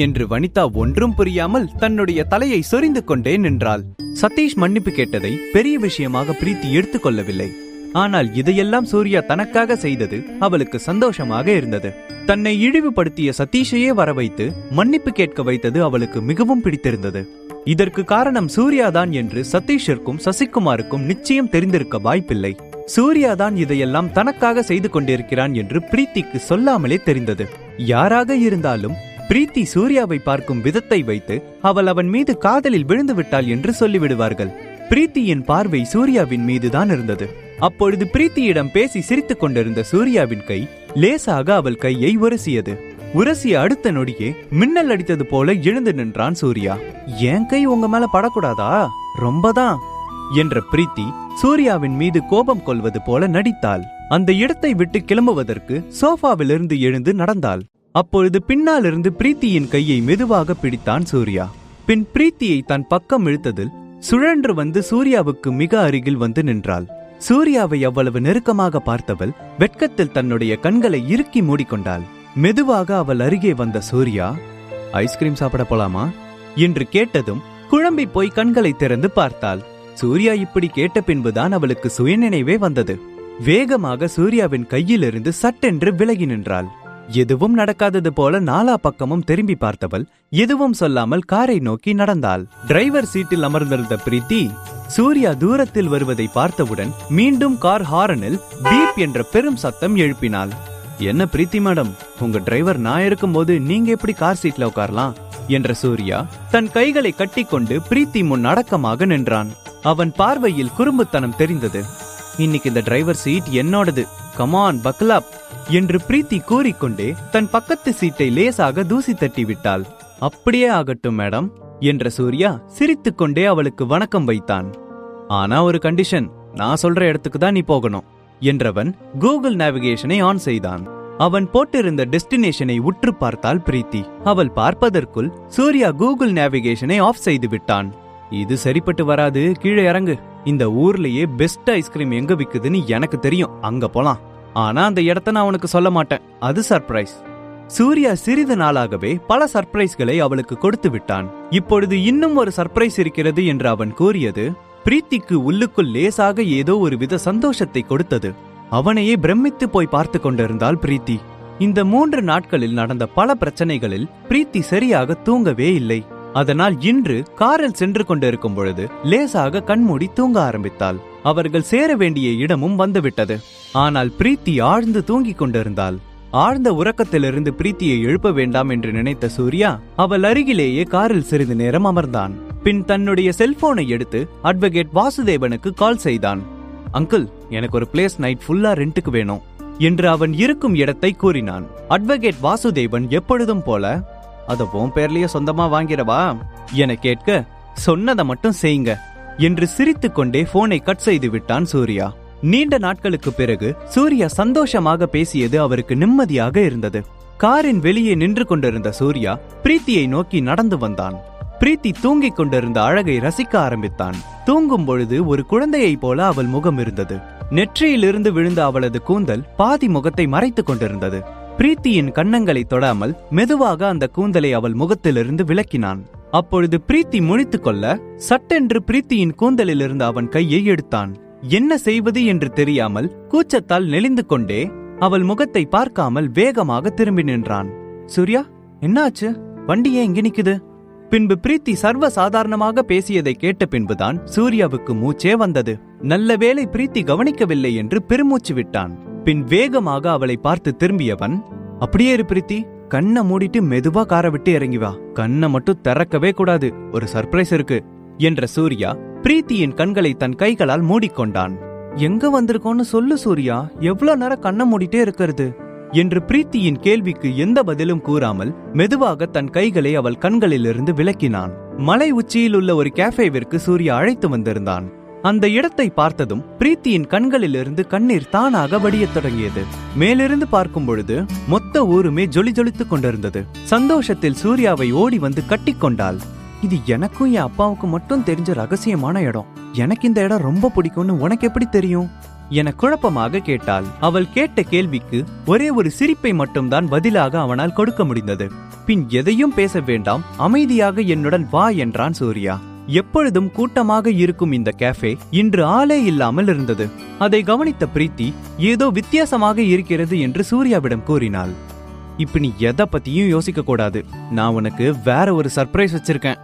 என்று வனிதா ஒன்றும் புரியாமல் தன்னுடைய தலையை சொரிந்து கொண்டே நின்றாள். சதீஷ் மன்னிப்பு கேட்டதை பெரிய விஷயமாக பிரீத்தி எடுத்துக்கொள்ளவில்லை. ஆனால் இதையெல்லாம் சூர்யா தனக்காக செய்தது அவளுக்கு சந்தோஷமாக இருந்தது. தன்னை இழிவுபடுத்திய சதீஷையே வர வைத்து மன்னிப்பு கேட்க வைத்தது அவளுக்கு மிகவும் பிடித்திருந்தது. இதற்கு காரணம் சூர்யாதான் என்று சதீஷிற்கும் சசிகுமாருக்கும் நிச்சயம் தெரிந்திருக்க வாய்ப்பில்லை. சூர்யாதான் இதையெல்லாம் தனக்காக செய்து கொண்டிருக்கிறான் என்று பிரீத்திக்கு சொல்லாமலே தெரிந்தது. யாராக இருந்தாலும் பிரீத்தி சூர்யாவை பார்க்கும் விதத்தை வைத்து அவள் அவன் மீது காதலில் விழுந்து விட்டாள் என்று சொல்லிவிடுவார்கள். பிரீத்தியின் பார்வை சூர்யாவின் மீதுதான் இருந்தது. அப்பொழுது பிரீத்தியிடம் பேசி சிரித்துக் கொண்டிருந்த சூர்யாவின் கை லேசாக அவள் கையை உரசியது. உரசிய அடுத்த நொடியே மின்னல் அடித்தது போல எழுந்து நின்றான் சூர்யா. என் கை உங்க மேல படக்கூடாதா? ரொம்பதான் என்ற பிரீத்தி சூர்யாவின் மீது கோபம் கொள்வது போல நடித்தாள். அந்த இடத்தை விட்டு கிளம்புவதற்கு சோஃபாவிலிருந்து எழுந்து நடந்தாள். அப்பொழுது பின்னாலிருந்து பிரீத்தியின் கையை மெதுவாக பிடித்தான் சூர்யா. பின் பிரீத்தியை தன் பக்கம் இழுத்ததில் சுழன்று வந்து சூர்யாவுக்கு மிக அருகில் வந்து நின்றாள். சூர்யாவை அவ்வளவு நெருக்கமாக பார்த்தவள் வெட்கத்தில் தன்னுடைய கண்களை இறுக்கி மூடிக்கொண்டாள். மெதுவாக அவள் அருகே வந்த சூர்யா, ஐஸ்கிரீம் சாப்பிட போலாமா என்று கேட்டதும் குழம்பி போய் கண்களை திறந்து பார்த்தாள். சூர்யா இப்படி கேட்ட பின்புதான் அவளுக்கு சுயநினைவே வந்தது. வேகமாக சூர்யாவின் கையிலிருந்து சட்டென்று விலகி நின்றாள். எதுவும் நடக்காதது போல நாலா பக்கமும் திரும்பி பார்த்தவள் எதுவும் சொல்லாமல் காரை நோக்கி நடந்தாள். டிரைவர் சீட்டில் அமர்ந்திருந்த பிரீத்தி சூர்யா தூரத்தில் வருவதை பார்த்தவுடன் மீண்டும் கார் ஹாரனில் பீப் என்ற பெரும் சத்தம் எழுப்பினாள். என்ன பிரீத்தி மேடம், உங்க டிரைவர் நான் இருக்கும்போது நீங்க எப்படி கார் சீட்ல உட்காரலாம் என்ற சூர்யா தன் கைகளை கட்டிக்கொண்டு பிரீத்தி முன் அடக்கமாக நின்றான். அவன் பார்வையில் குறும்புத்தனம் தெரிந்தது. இன்னைக்கு இந்த டிரைவர் சீட் என்னோடது, கமான் பக்கிள் அப் என்று பிரீத்தி கூறிக்கொண்டே தன் பக்கத்து சீட்டை லேசாக தூசி தட்டி விட்டாள். அப்படியே ஆகட்டும் மேடம் என்ற சூர்யா சிரித்துக்கொண்டே அவளுக்கு வணக்கம் வைத்தான். ஆனா ஒரு கண்டிஷன், நான் சொல்ற இடத்துக்கு தான் நீ போகணும் என்றவன் கூகுள் நேவிகேஷனை ஆன் செய்தான். அவன் போட்டிருந்த டெஸ்டினேஷனை உற்று பார்த்தாள் பிரீத்தி. அவள் பார்ப்பதற்குள் சூர்யா கூகுள் நேவிகேஷனை ஆஃப் செய்து விட்டான். இது சரிப்பட்டு வராது, கீழே இறங்கு. இந்த ஊர்லயே பெஸ்ட் ஐஸ்கிரீம் எங்க விக்குதுன்னு எனக்கு தெரியும், அங்க போலாம். ஆனா அந்த இடத்த நான் உனக்கு சொல்ல மாட்டேன், அது சர்ப்ரைஸ். சூர்யா சிறிது நாளாகவே பல சர்ப்ரைஸ்களை அவளுக்கு கொடுத்து விட்டான். இப்பொழுது இன்னும் ஒரு சர்ப்ரைஸ் இருக்கிறது என்று அவன் கூறியது பிரீத்திக்கு உள்ளுக்குள் லேசாக ஏதோ ஒரு வித சந்தோஷத்தை கொடுத்தது. அவனையே பிரமித்து போய் பார்த்து கொண்டிருந்தாள் பிரீத்தி. இந்த 3 நாட்களில் நடந்த பல பிரச்சனைகளில் பிரீத்தி சரியாக தூங்கவே இல்லை. அதனால் இன்று காரில் சென்று கொண்டிருக்கும் பொழுது லேசாக கண்மூடி தூங்க ஆரம்பித்தாள். அவர்கள் சேர வேண்டிய இடமும் வந்துவிட்டது. ஆனால் பிரீத்தி ஆழ்ந்து தூங்கிக் கொண்டிருந்தாள். ஆழ்ந்த உறக்கத்திலிருந்து பிரீத்தியை எழுப்ப வேண்டாம் என்று நினைத்த சூர்யா அவள் அருகிலேயே காரில் சிறிது நேரம் அமர்ந்தான். பின் தன்னுடைய செல்போனை எடுத்து அட்வொகேட் வாசுதேவனுக்கு கால் செய்தான். அங்கிள், எனக்கு ஒரு பிளேஸ் நைட் ஃபுல்லா ரெண்டுக்கு வேணும் என்று அவன் இருக்கும் இடத்தை கூறினான். அட்வொகேட் வாசுதேவன் எப்பொழுதும் போல, அத உன் பேர்லயே சொந்தமா வாங்கிறவா என கேட்க, சொன்னதை மட்டும் செய்யுங்க என்று சிரித்துக்கொண்டே போனை கட் செய்து விட்டான் சூர்யா. நீண்ட நாட்களுக்கு பிறகு சூர்யா சந்தோஷமாக பேசியது அவருக்கு நிம்மதியாக இருந்தது. காரின் வெளியே நின்று கொண்டிருந்த சூர்யா பிரீத்தியை நோக்கி நடந்து வந்தான். பிரீத்தி தூங்கிக் கொண்டிருந்த அழகை ரசிக்க ஆரம்பித்தான். தூங்கும் பொழுது ஒரு குழந்தையை போல அவள் முகம் இருந்தது. நெற்றியிலிருந்து விழுந்த அவளது கூந்தல் பாதி முகத்தை மறைத்துக் கொண்டிருந்தது. பிரீத்தியின் கன்னங்களை தொடாமல் மெதுவாக அந்த கூந்தலை அவள் முகத்திலிருந்து விலக்கினான். அப்பொழுது பிரீத்தி முழித்துக் கொள்ள சட்டென்று பிரீத்தியின் கூந்தலிலிருந்து அவன் கையை எடுத்தான். என்ன செய்வது என்று தெரியாமல் கூச்சத்தால் நெளிந்து கொண்டே அவள் முகத்தை பார்க்காமல் வேகமாக திரும்பி நின்றான். சூர்யா, என்னாச்சு? வண்டி ஏன் இங்க நிக்குது? பின்பு பிரீத்தி சர்வ சாதாரணமாக பேசியதை கேட்ட பின்புதான் சூர்யாவுக்கு மூச்சே வந்தது. நல்ல வேளை பிரீத்தி கவனிக்கவில்லை என்று பெருமூச்சு விட்டான். பின் வேகமாக அவளை பார்த்து திரும்பியவன், அப்படியே இரு பிரீத்தி, கண்ணை மூடிட்டு மெதுவா காரை விட்டு இறங்கி வா, கண்ணை மட்டும் திறக்கவே கூடாது, ஒரு சர்ப்ரைஸ் இருக்கு என்ற சூர்யா பிரீத்தியின் கண்களை தன் கைகளால் மூடிக்கொண்டான். எங்க வந்திருக்கோன்னு சொல்லு சூர்யா, எவ்வளவு நேரம் கண்ணை மூடிட்டே இருக்கிறது என்று பிரீத்தியின் கேள்விக்கு எந்த பதிலும் கூறாமல் மெதுவாக தன் கைகளை அவள் கண்களிலிருந்து விலக்கினான். மலை உச்சியில் உள்ள ஒரு கேஃபேவிற்கு சூர்யா அழைத்து வந்திருந்தான். அந்த இடத்தை பார்த்ததும் பிரீத்தியின் கண்களிலிருந்து கண்ணீர் தானாக வடியத் தொடங்கியது. மேலிருந்து பார்க்கும் பொழுது மொத்த ஊருமே ஜொலி ஜொலித்துக் கொண்டிருந்தது. சந்தோஷத்தில் சூர்யாவை ஓடி வந்து கட்டிக்கொண்டாள். இது எனக்கும் என் அப்பாவுக்கு மட்டும் தெரிஞ்ச ரகசியமான இடம். எனக்கு இந்த இடம் ரொம்ப பிடிக்கும்னு உனக்கு எப்படி தெரியும் என குழப்பமாக கேட்டாள். அவள் கேட்ட கேள்விக்கு ஒரே ஒரு சிரிப்பை மட்டும்தான் பதிலாக அவனால் கொடுக்க முடிந்தது. பின் எதையும் பேச வேண்டாம், அமைதியாக என்னுடன் வா என்றான் சூர்யா. எப்பொழுதும் கூட்டமாக இருக்கும் இந்த கேஃபே இன்று ஆளே இல்லாமல் இருந்தது. அதை கவனித்த பிரீத்தி ஏதோ வித்தியாசமாக இருக்கிறது என்று சூர்யாவிடம் கூறினாள். இப்ப நீ எதை பத்தியும் யோசிக்க கூடாது, நான் உனக்கு வேற ஒரு சர்ப்ரைஸ் வச்சிருக்கேன்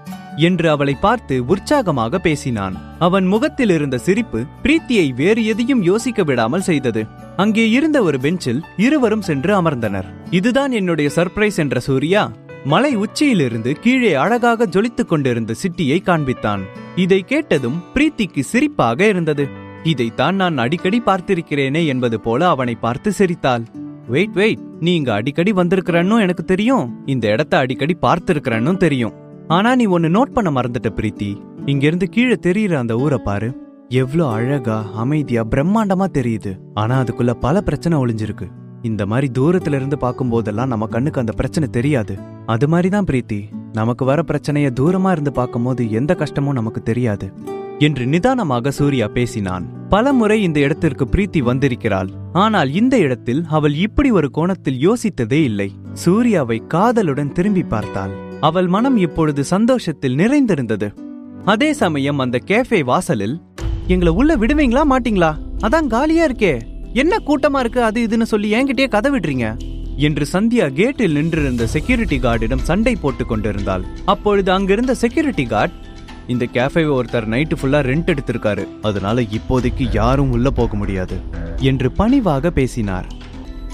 என்று அவளை பார்த்து உற்சாகமாக பேசினான். அவன் முகத்தில் இருந்த சிரிப்பு பிரீத்தியை வேறு எதையும் யோசிக்க விடாமல் செய்தது. அங்கே இருந்த ஒரு பெஞ்சில் இருவரும் சென்று அமர்ந்தனர். இதுதான் என்னுடைய சர்ப்ரைஸ் என்ற சூர்யா மலை உச்சியிலிருந்து கீழே அழகாக ஜொலித்துக் கொண்டிருந்த சிட்டியை காண்பித்தான். இதை கேட்டதும் பிரீத்திக்கு சிரிப்பாக இருந்தது. இதைத்தான் நான் அடிக்கடி பார்த்திருக்கிறேனே என்பது போல அவனை பார்த்து சிரித்தாள். வெயிட், நீ இங்க அடிக்கடி வந்திருக்கிறன்னு எனக்கு தெரியும், இந்த இடத்த அடிக்கடி பார்த்திருக்கிறன்னு தெரியும். ஆனா நீ ஒன்னு நோட் பண்ண மறந்துட்ட பிரீத்தி, இங்க இருந்து கீழே தெரியுற அந்த ஊரை பாரு, எவ்வளவு அழகா அமைதியா பிரம்மாண்டமா தெரியுது. ஆனா அதுக்குள்ள பல பிரச்சனை ஒளிஞ்சிருக்கு. இந்த மாதிரி தூரத்துல இருந்து பார்க்கும் போதெல்லாம் நம்ம கண்ணுக்கு அந்த பிரச்சனை தெரியாது. அது மாதிரிதான் பிரீத்தி, நமக்கு வர பிரச்சனைய தூரமா இருந்து பார்க்கும் போது எந்த கஷ்டமும் நமக்கு தெரியாது என்று நிதானமாக சூர்யா பேசினான். பல முறை இந்த இடத்திற்கு பிரீத்தி வந்திருக்கிறாள். ஆனால் இந்த இடத்தில் அவள் இப்படி ஒரு கோணத்தில் யோசித்ததே இல்லை. சூர்யாவை காதலுடன் திரும்பி பார்த்தாள். அவள் மனம் இப்பொழுது சந்தோஷத்தில் நிறைந்திருந்தது. அதே சமயம் அந்த கேஃபே வாசலில், எங்களை உள்ள விடுவீங்களா மாட்டீங்களா? அதான் காலியா இருக்கே, என்ன கூட்டமா இருக்கு அது இதுன்னு சொல்லி என்கிட்டயே கதை விடுறீங்க என்று சந்தியா கேட்டில் நின்றிருந்த செக்யூரிட்டி கார்டிடம் சண்டை போட்டு கொண்டிருந்தாள். அப்பொழுது அங்கிருந்த செக்யூரிட்டி கார்டு, இந்த கேஃபேவை ஒருத்தர் நைட்டு ஃபுல்லா ரெண்ட் எடுத்திருக்காரு, அதனால இப்போதைக்கு யாரும் உள்ள போக முடியாது என்று பணிவாக பேசினார்.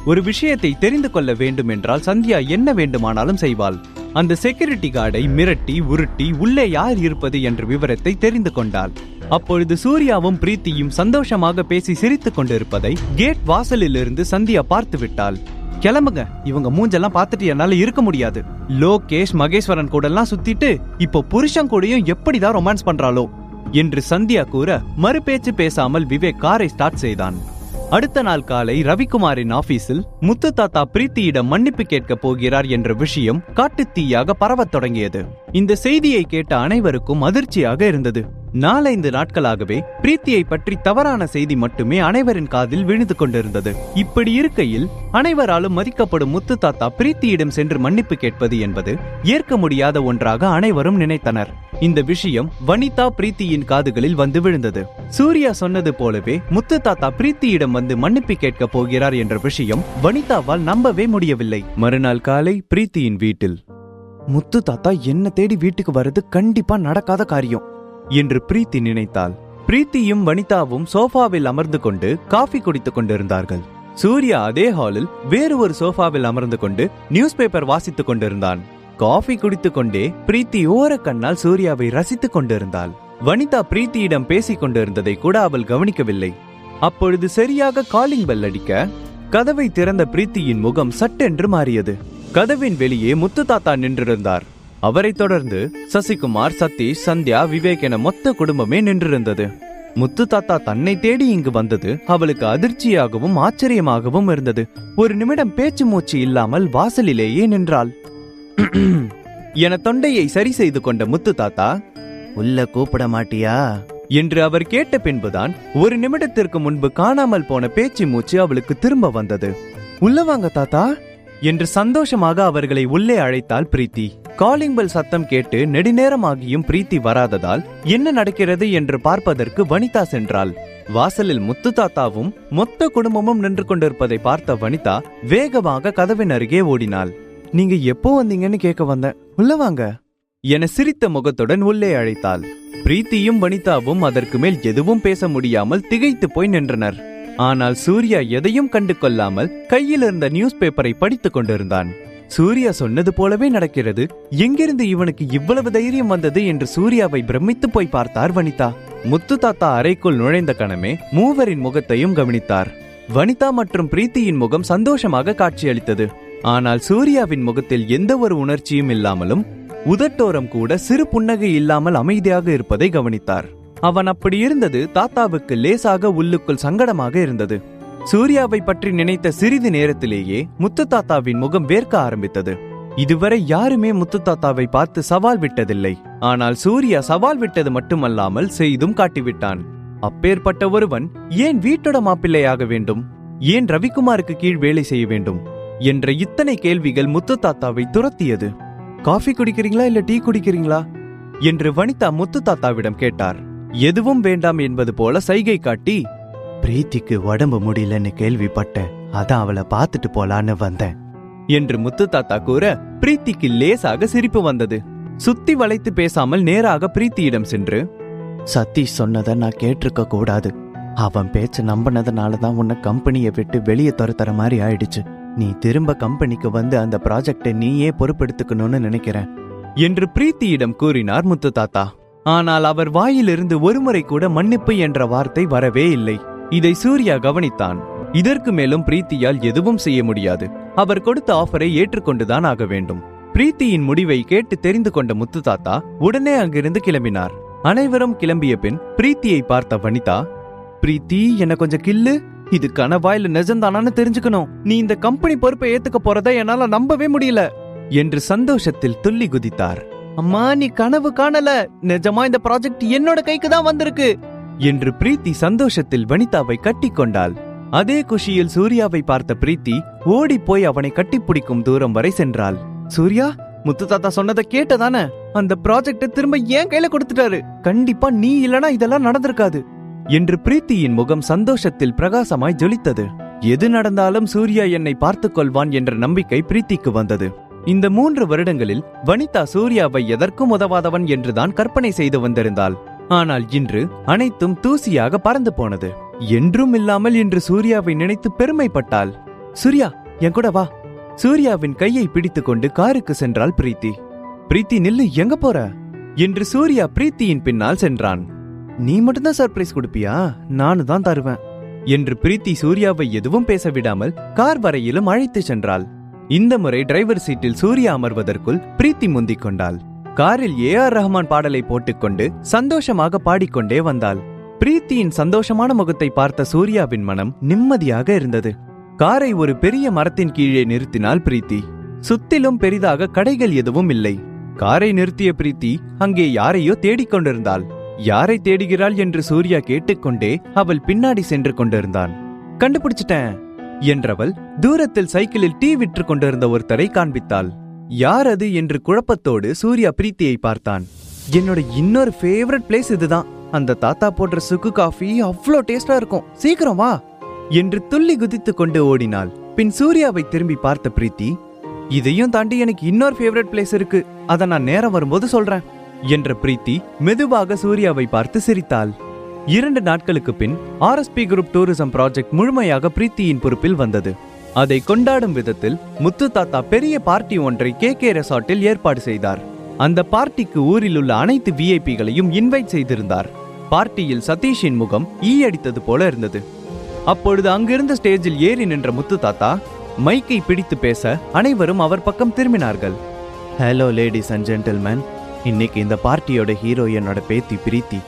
ஒரு விஷயத்தை தெரிந்து கொள்ள வேண்டும் என்றால் சந்தியா என்ன வேண்டுமானாலும் செய்வாள். அந்த செக்யூரிட்டி கார்டை மிரட்டி உருட்டி உள்ளே யார் இருப்பது என்ற விவரத்தை தெரிந்து கொண்டாள். அப்பொழுது சூர்யாவும் பிரீத்தியும் சந்தோஷமாக பேசி சிரித்துக் கொண்டிருப்பதை கேட் வாசலில் இருந்து சந்தியா பார்த்து விட்டாள். கிளம்புங்க, இவங்க மூஞ்செல்லாம் பார்த்துட்டு என்னால இருக்க முடியாது. லோகேஷ் மகேஸ்வரன் கூட எல்லாம் சுத்திட்டு இப்போ புருஷன் கூடயும் எப்படிதான் ரொமான்ஸ் பண்றாளோ என்று சந்தியா கூற மறுபேச்சு பேசாமல் விவேக் காரை ஸ்டார்ட் செய்தான். அடுத்த நாள் காலை ரவிக்குமாரின் ஆபீஸில் முத்து தாத்தா பிரீத்தியிடம் மன்னிப்பு கேட்க போகிறார் என்ற விஷயம் காட்டுத்தீயாக பரவத் தொடங்கியது. இந்த செய்தியை கேட்ட அனைவருக்கும் அதிர்ச்சியாக இருந்தது. 4-5 நாட்களாகவே பிரீத்தியை பற்றி தவறான செய்தி மட்டுமே அனைவரின் காதில் விழுந்து கொண்டிருந்தது. இப்படி இருக்கையில் அனைவராலும் மதிக்கப்படும் முத்து தாத்தா பிரீத்தியிடம் சென்று மன்னிப்பு கேட்பது என்பது ஏற்க முடியாத ஒன்றாக அனைவரும் நினைத்தனர். இந்த விஷயம் வனிதா பிரீத்தியின் காதுகளில் வந்து விழுந்தது. சூர்யா சொன்னது போலவே முத்து தாத்தா பிரீத்தியிடம் வந்து மன்னிப்பு கேட்க போகிறார் என்ற விஷயம் வனிதாவால் நம்பவே முடியவில்லை. மறுநாள் காலை பிரீத்தியின் வீட்டில், முத்து தாத்தா என்ன தேடி வீட்டுக்கு வர்றது கண்டிப்பா நடக்காத காரியம் என்று பிரீத்தி நினைத்தாள். பிரீத்தியும் வனிதாவும் சோஃபாவில் அமர்ந்து கொண்டு காஃபி குடித்துக் கொண்டிருந்தார்கள். சூர்யா அதே ஹாலில் வேறு ஒரு சோஃபாவில் அமர்ந்து கொண்டு நியூஸ் பேப்பர் வாசித்துக் கொண்டிருந்தான். காஃபி குடித்துக் கொண்டே பிரீத்தி ஓர கண்ணால் சூர்யாவை ரசித்துக் கொண்டிருந்தாள். வனிதா பிரீத்தியிடம் பேசிக் கொண்டிருந்ததை கூட அவள் கவனிக்கவில்லை. அப்பொழுது சரியாக காலிங் பெல் அடிக்க கதவை திறந்த பிரீத்தியின் முகம் சட்டென்று மாறியது. கதவின் வெளியே முத்து தாத்தா நின்றிருந்தார். அவரை தொடர்ந்து சசிகுமார், சதீஷ், சந்தியா, விவேக் என மொத்த குடும்பமே நின்றிருந்தது. முத்து தாத்தா தன்னை தேடி இங்கு வந்தது அவளுக்கு அதிர்ச்சியாகவும் ஆச்சரியமாகவும் இருந்தது. ஒரு நிமிடம் பேச்சு மூச்சு இல்லாமல் வாசலிலேயே நின்றாள். என தொண்டையை சரி செய்து கொண்ட முத்து தாத்தா, உள்ள கூப்பிட மாட்டியா என்று அவர் கேட்ட பின்புதான் ஒரு நிமிடத்திற்கு முன்பு காணாமல் போன பேச்சு மூச்சு அவளுக்கு திரும்ப வந்தது. உள்ள வாங்க தாத்தா என்று சந்தோஷமாக அவர்களை உள்ளே அழைத்தாள் பிரீத்தி. காலிங் பெல் சத்தம் கேட்டு நெடுநேரமாகியும் பிரீத்தி வராததால் என்ன நடக்கிறது என்று பார்ப்பதற்கு வனிதா சென்றாள். வாசலில் முத்து தாத்தாவும் மொத்த குடும்பமும் நின்று கொண்டிருப்பதை பார்த்த வனிதா வேகமாக கதவின் அருகே ஓடினாள். நீங்க எப்போ வந்தீங்கன்னு கேட்க வந்தேன், உள்ள வாங்க என சிரித்த முகத்துடன் உள்ளே அழைத்தாள். பிரீத்தியும் வனிதாவும் அதற்கு மேல் எதுவும் பேச முடியாமல் திகைத்து போய் நின்றனர். ஆனால் சூர்யா எதையும் கண்டு கொள்ளாமல் கையில் இருந்த நியூஸ் பேப்பரை படித்துக் கொண்டிருந்தான். சூர்யா சொன்னது போலவே நடக்கிறது, எங்கிருந்து இவனுக்கு இவ்வளவு தைரியம் வந்தது என்று சூர்யாவை பிரமித்து போய் பார்த்தார் வனிதா. முத்து தாத்தா அறைக்குள் நுழைந்த கணமே மூவரின் முகத்தையும் கவனித்தார். வனிதா மற்றும் பிரீத்தியின் முகம் சந்தோஷமாக காட்சியளித்தது. ஆனால் சூர்யாவின் முகத்தில் எந்த ஒரு உணர்ச்சியும் இல்லாமலும் உதட்டோரம் கூட சிறு புன்னகை இல்லாமல் அமைதியாக இருப்பதை கவனித்தார். அவன் அப்படி இருந்தது தாத்தாவுக்கு லேசாக உள்ளுக்குள் சங்கடமாக இருந்தது. சூர்யாவை பற்றி நினைத்த சிறிது நேரத்திலேயே முத்து தாத்தாவின் முகம் வேர்க்க ஆரம்பித்தது. இதுவரை யாருமே முத்து தாத்தாவை பார்த்து சவால் விட்டதில்லை. ஆனால் சூர்யா சவால் விட்டது மட்டுமல்லாமல் செய்தும் காட்டிவிட்டான். அப்பேற்பட்ட ஒருவன் ஏன் வீட்டோட மாப்பிள்ளையாக வேண்டும், ஏன் ரவிக்குமாருக்கு கீழ் வேலை செய்ய வேண்டும் என்ற இத்தனை கேள்விகள் முத்து தாத்தாவை துரத்தியது. காஃபி குடிக்கிறீங்களா இல்ல டீ குடிக்கிறீங்களா என்று வனிதா முத்து தாத்தாவிடம் கேட்டார். எதுவும் வேண்டாம் என்பது போல சைகை காட்டி, பிரீத்திக்கு உடம்பு முடியலன்னு கேள்விப்பட்டேன், அதான் அவளை பார்த்துட்டு போலான்னு வந்தேன் என்று முத்து தாத்தா கூற பிரீத்திக்கு லேசாக சிரிப்பு வந்தது. சுத்தி வளைத்து பேசாமல் நேராக பிரீத்தியிடம் சென்று, சதீஷ் சொன்னதை நான் கேட்டிருக்க கூடாது, அவன் பேச்ச நம்பினதுனாலதான் உன்னை கம்பெனியை விட்டு வெளியே துரத்துற மாதிரி ஆயிடுச்சு. நீ திரும்ப கம்பெனிக்கு வந்து அந்த ப்ராஜெக்டை நீயே பொறுப்பெடுத்துக்கணும்னு நினைக்கிறேன் என்று பிரீத்தியிடம் கூறினார் முத்து தாத்தா. ஆனால் அவர் வாயிலிருந்து ஒருமுறை கூட மன்னிப்பு என்ற வார்த்தை வரவே இல்லை. இதை சூர்யா கவனித்தான். இதற்கு மேலும் பிரீத்தியால் எதுவும் செய்ய முடியாது. அவர் கொடுத்த ஆஃபரை ஏற்றுக்கொண்டுதான் ஆக வேண்டும். பிரீத்தியின் முடிவை கேட்டு தெரிந்து கொண்ட முத்து தாத்தா உடனே அங்கிருந்து கிளம்பினார். அனைவரும் கிளம்பிய பின் பிரீத்தியை பார்த்த வனிதா, பிரீத்தி என்ன கொஞ்சம் கில்லு, இது கனவா இல்ல நிஜம்தானான்னு தெரிஞ்சுக்கணும். நீ இந்த கம்பெனி பொறுப்பை ஏத்துக்க போறதை என்னால நம்பவே முடியல என்று சந்தோஷத்தில் துள்ளி குதித்தார். அம்மா, நீ கனவு காணல, நிஜமா இந்த ப்ராஜெக்ட் என்னோட கைக்கு தான் வந்திருக்கு என்று பிரீத்தி சந்தோஷத்தில் வனிதாவை கட்டி கொண்டாள். அதே குஷியில் சூர்யாவை பார்த்த பிரீத்தி ஓடி போய் அவனை கட்டிப்பிடிக்கும் தூரம் வரை சென்றாள். சூர்யா, முத்து தாத்தா சொன்னதை கேட்டதானே? அந்த ப்ராஜெக்ட திரும்ப ஏன் கையில கொடுத்துட்டாரு. கண்டிப்பா நீ இல்லனா இதெல்லாம் நடந்திருக்காது என்று பிரீத்தியின் முகம் சந்தோஷத்தில் பிரகாசமாய் ஜொலித்தது. எது நடந்தாலும் சூர்யா என்னை பார்த்துக் கொள்வான் என்ற நம்பிக்கை பிரீத்திக்கு வந்தது. இந்த 3 வருடங்களில் வனிதா சூர்யாவை எதற்கும் உதவாதவன் என்றுதான் கற்பனை செய்து வந்திருந்தாள். ஆனால் இன்று அனைத்தும் தூசியாக பறந்து போனது. என்றும் இல்லாமல் இன்று சூர்யாவை நினைத்து பெருமைப்பட்டாள். சூர்யா, என் கூட வா. சூர்யாவின் கையை பிடித்துக்கொண்டு காருக்கு சென்றாள் பிரீத்தி. பிரீத்தி, நில்லு, எங்க போற என்று சூர்யா பிரீத்தியின் பின்னால் சென்றான். நீ மட்டும்தான் சர்ப்ரைஸ் கொடுப்பியா? நானு தான் தருவேன் என்று பிரீத்தி சூர்யாவை எதுவும் பேச விடாமல் கார் வரையிலும் அழைத்து சென்றாள். இந்த முறை டிரைவர் சீட்டில் சூர்யா அமர்வதற்குள் பிரீத்தி முந்திக் கொண்டாள். காரில் ஏஆர் ரஹ்மான் பாடலை போட்டுக்கொண்டு சந்தோஷமாக பாடிக்கொண்டே வந்தாள். பிரீத்தியின் சந்தோஷமான முகத்தை பார்த்த சூர்யாவின் மனம் நிம்மதியாக இருந்தது. காரை ஒரு பெரிய மரத்தின் கீழே நிறுத்தினாள் பிரீத்தி. சுத்திலும் பெரிதாக கடைகள் எதுவும் இல்லை. காரை நிறுத்திய பிரீத்தி அங்கே யாரையோ தேடிக்கொண்டிருந்தாள். யாரை தேடுகிறாள் என்று சூர்யா கேட்டுக்கொண்டே அவள் பின்னாடி சென்று கொண்டிருந்தான். கண்டுபிடிச்சிட்டேன் என்றவள் தூரத்தில் சைக்கிளில் டீ விற்று கொண்டிருந்த ஒருத்தரை காண்பித்தாள். யார் அது என்று குழப்பத்தோடு சூர்யா பிரீத்தியை பார்த்தான். என்னோட இன்னொரு ஃபேவரட் பிளேஸ் இதுதான். அந்த தாத்தா போடுற சுக்கு காஃபி அவ்வளோ டேஸ்டா இருக்கும், சீக்கிரம் வா என்று துள்ளி குதித்து கொண்டு ஓடினாள். பின் சூர்யாவை திரும்பி பார்த்த பிரீத்தி, இதையும் தாண்டி எனக்கு இன்னொரு ஃபேவரட் பிளேஸ் இருக்கு, அதை நான் நேரம் வரும்போது சொல்றேன் என்ற பிரீத்தி மெதுவாக சூர்யாவை பார்த்து சிரித்தாள். 2 நாட்களுக்கு பின் ஆர்எஸ்பி குரூப் டூரிசம் ப்ராஜெக்ட் முழுமையாக பிரீத்தியின் பொறுப்பில் வந்தது. அதை கொண்டாடும் விதத்தில் முத்து தாத்தா பெரிய பார்ட்டி ஒன்றை KK ரெசார்ட்டில் ஏற்பாடு செய்தார். அந்த பார்ட்டிக்கு ஊரில் உள்ள அனைத்து விஐபிகளையும் இன்வைட் செய்திருந்தார். பார்ட்டியில் சதீஷின் முகம் ஈ அடித்தது போல இருந்தது. அப்பொழுது அங்கிருந்த ஸ்டேஜில் ஏறி நின்ற முத்து தாத்தா மைக்கை பிடித்து பேச அனைவரும் அவர் பக்கம் திரும்பினார்கள். ஹலோ லேடிஸ் அண்ட் ஜென்டில்மேன், இன்னைக்கு இந்த பார்ட்டியோட ஹீரோ என்னோட பேத்தி பிரீத்தி.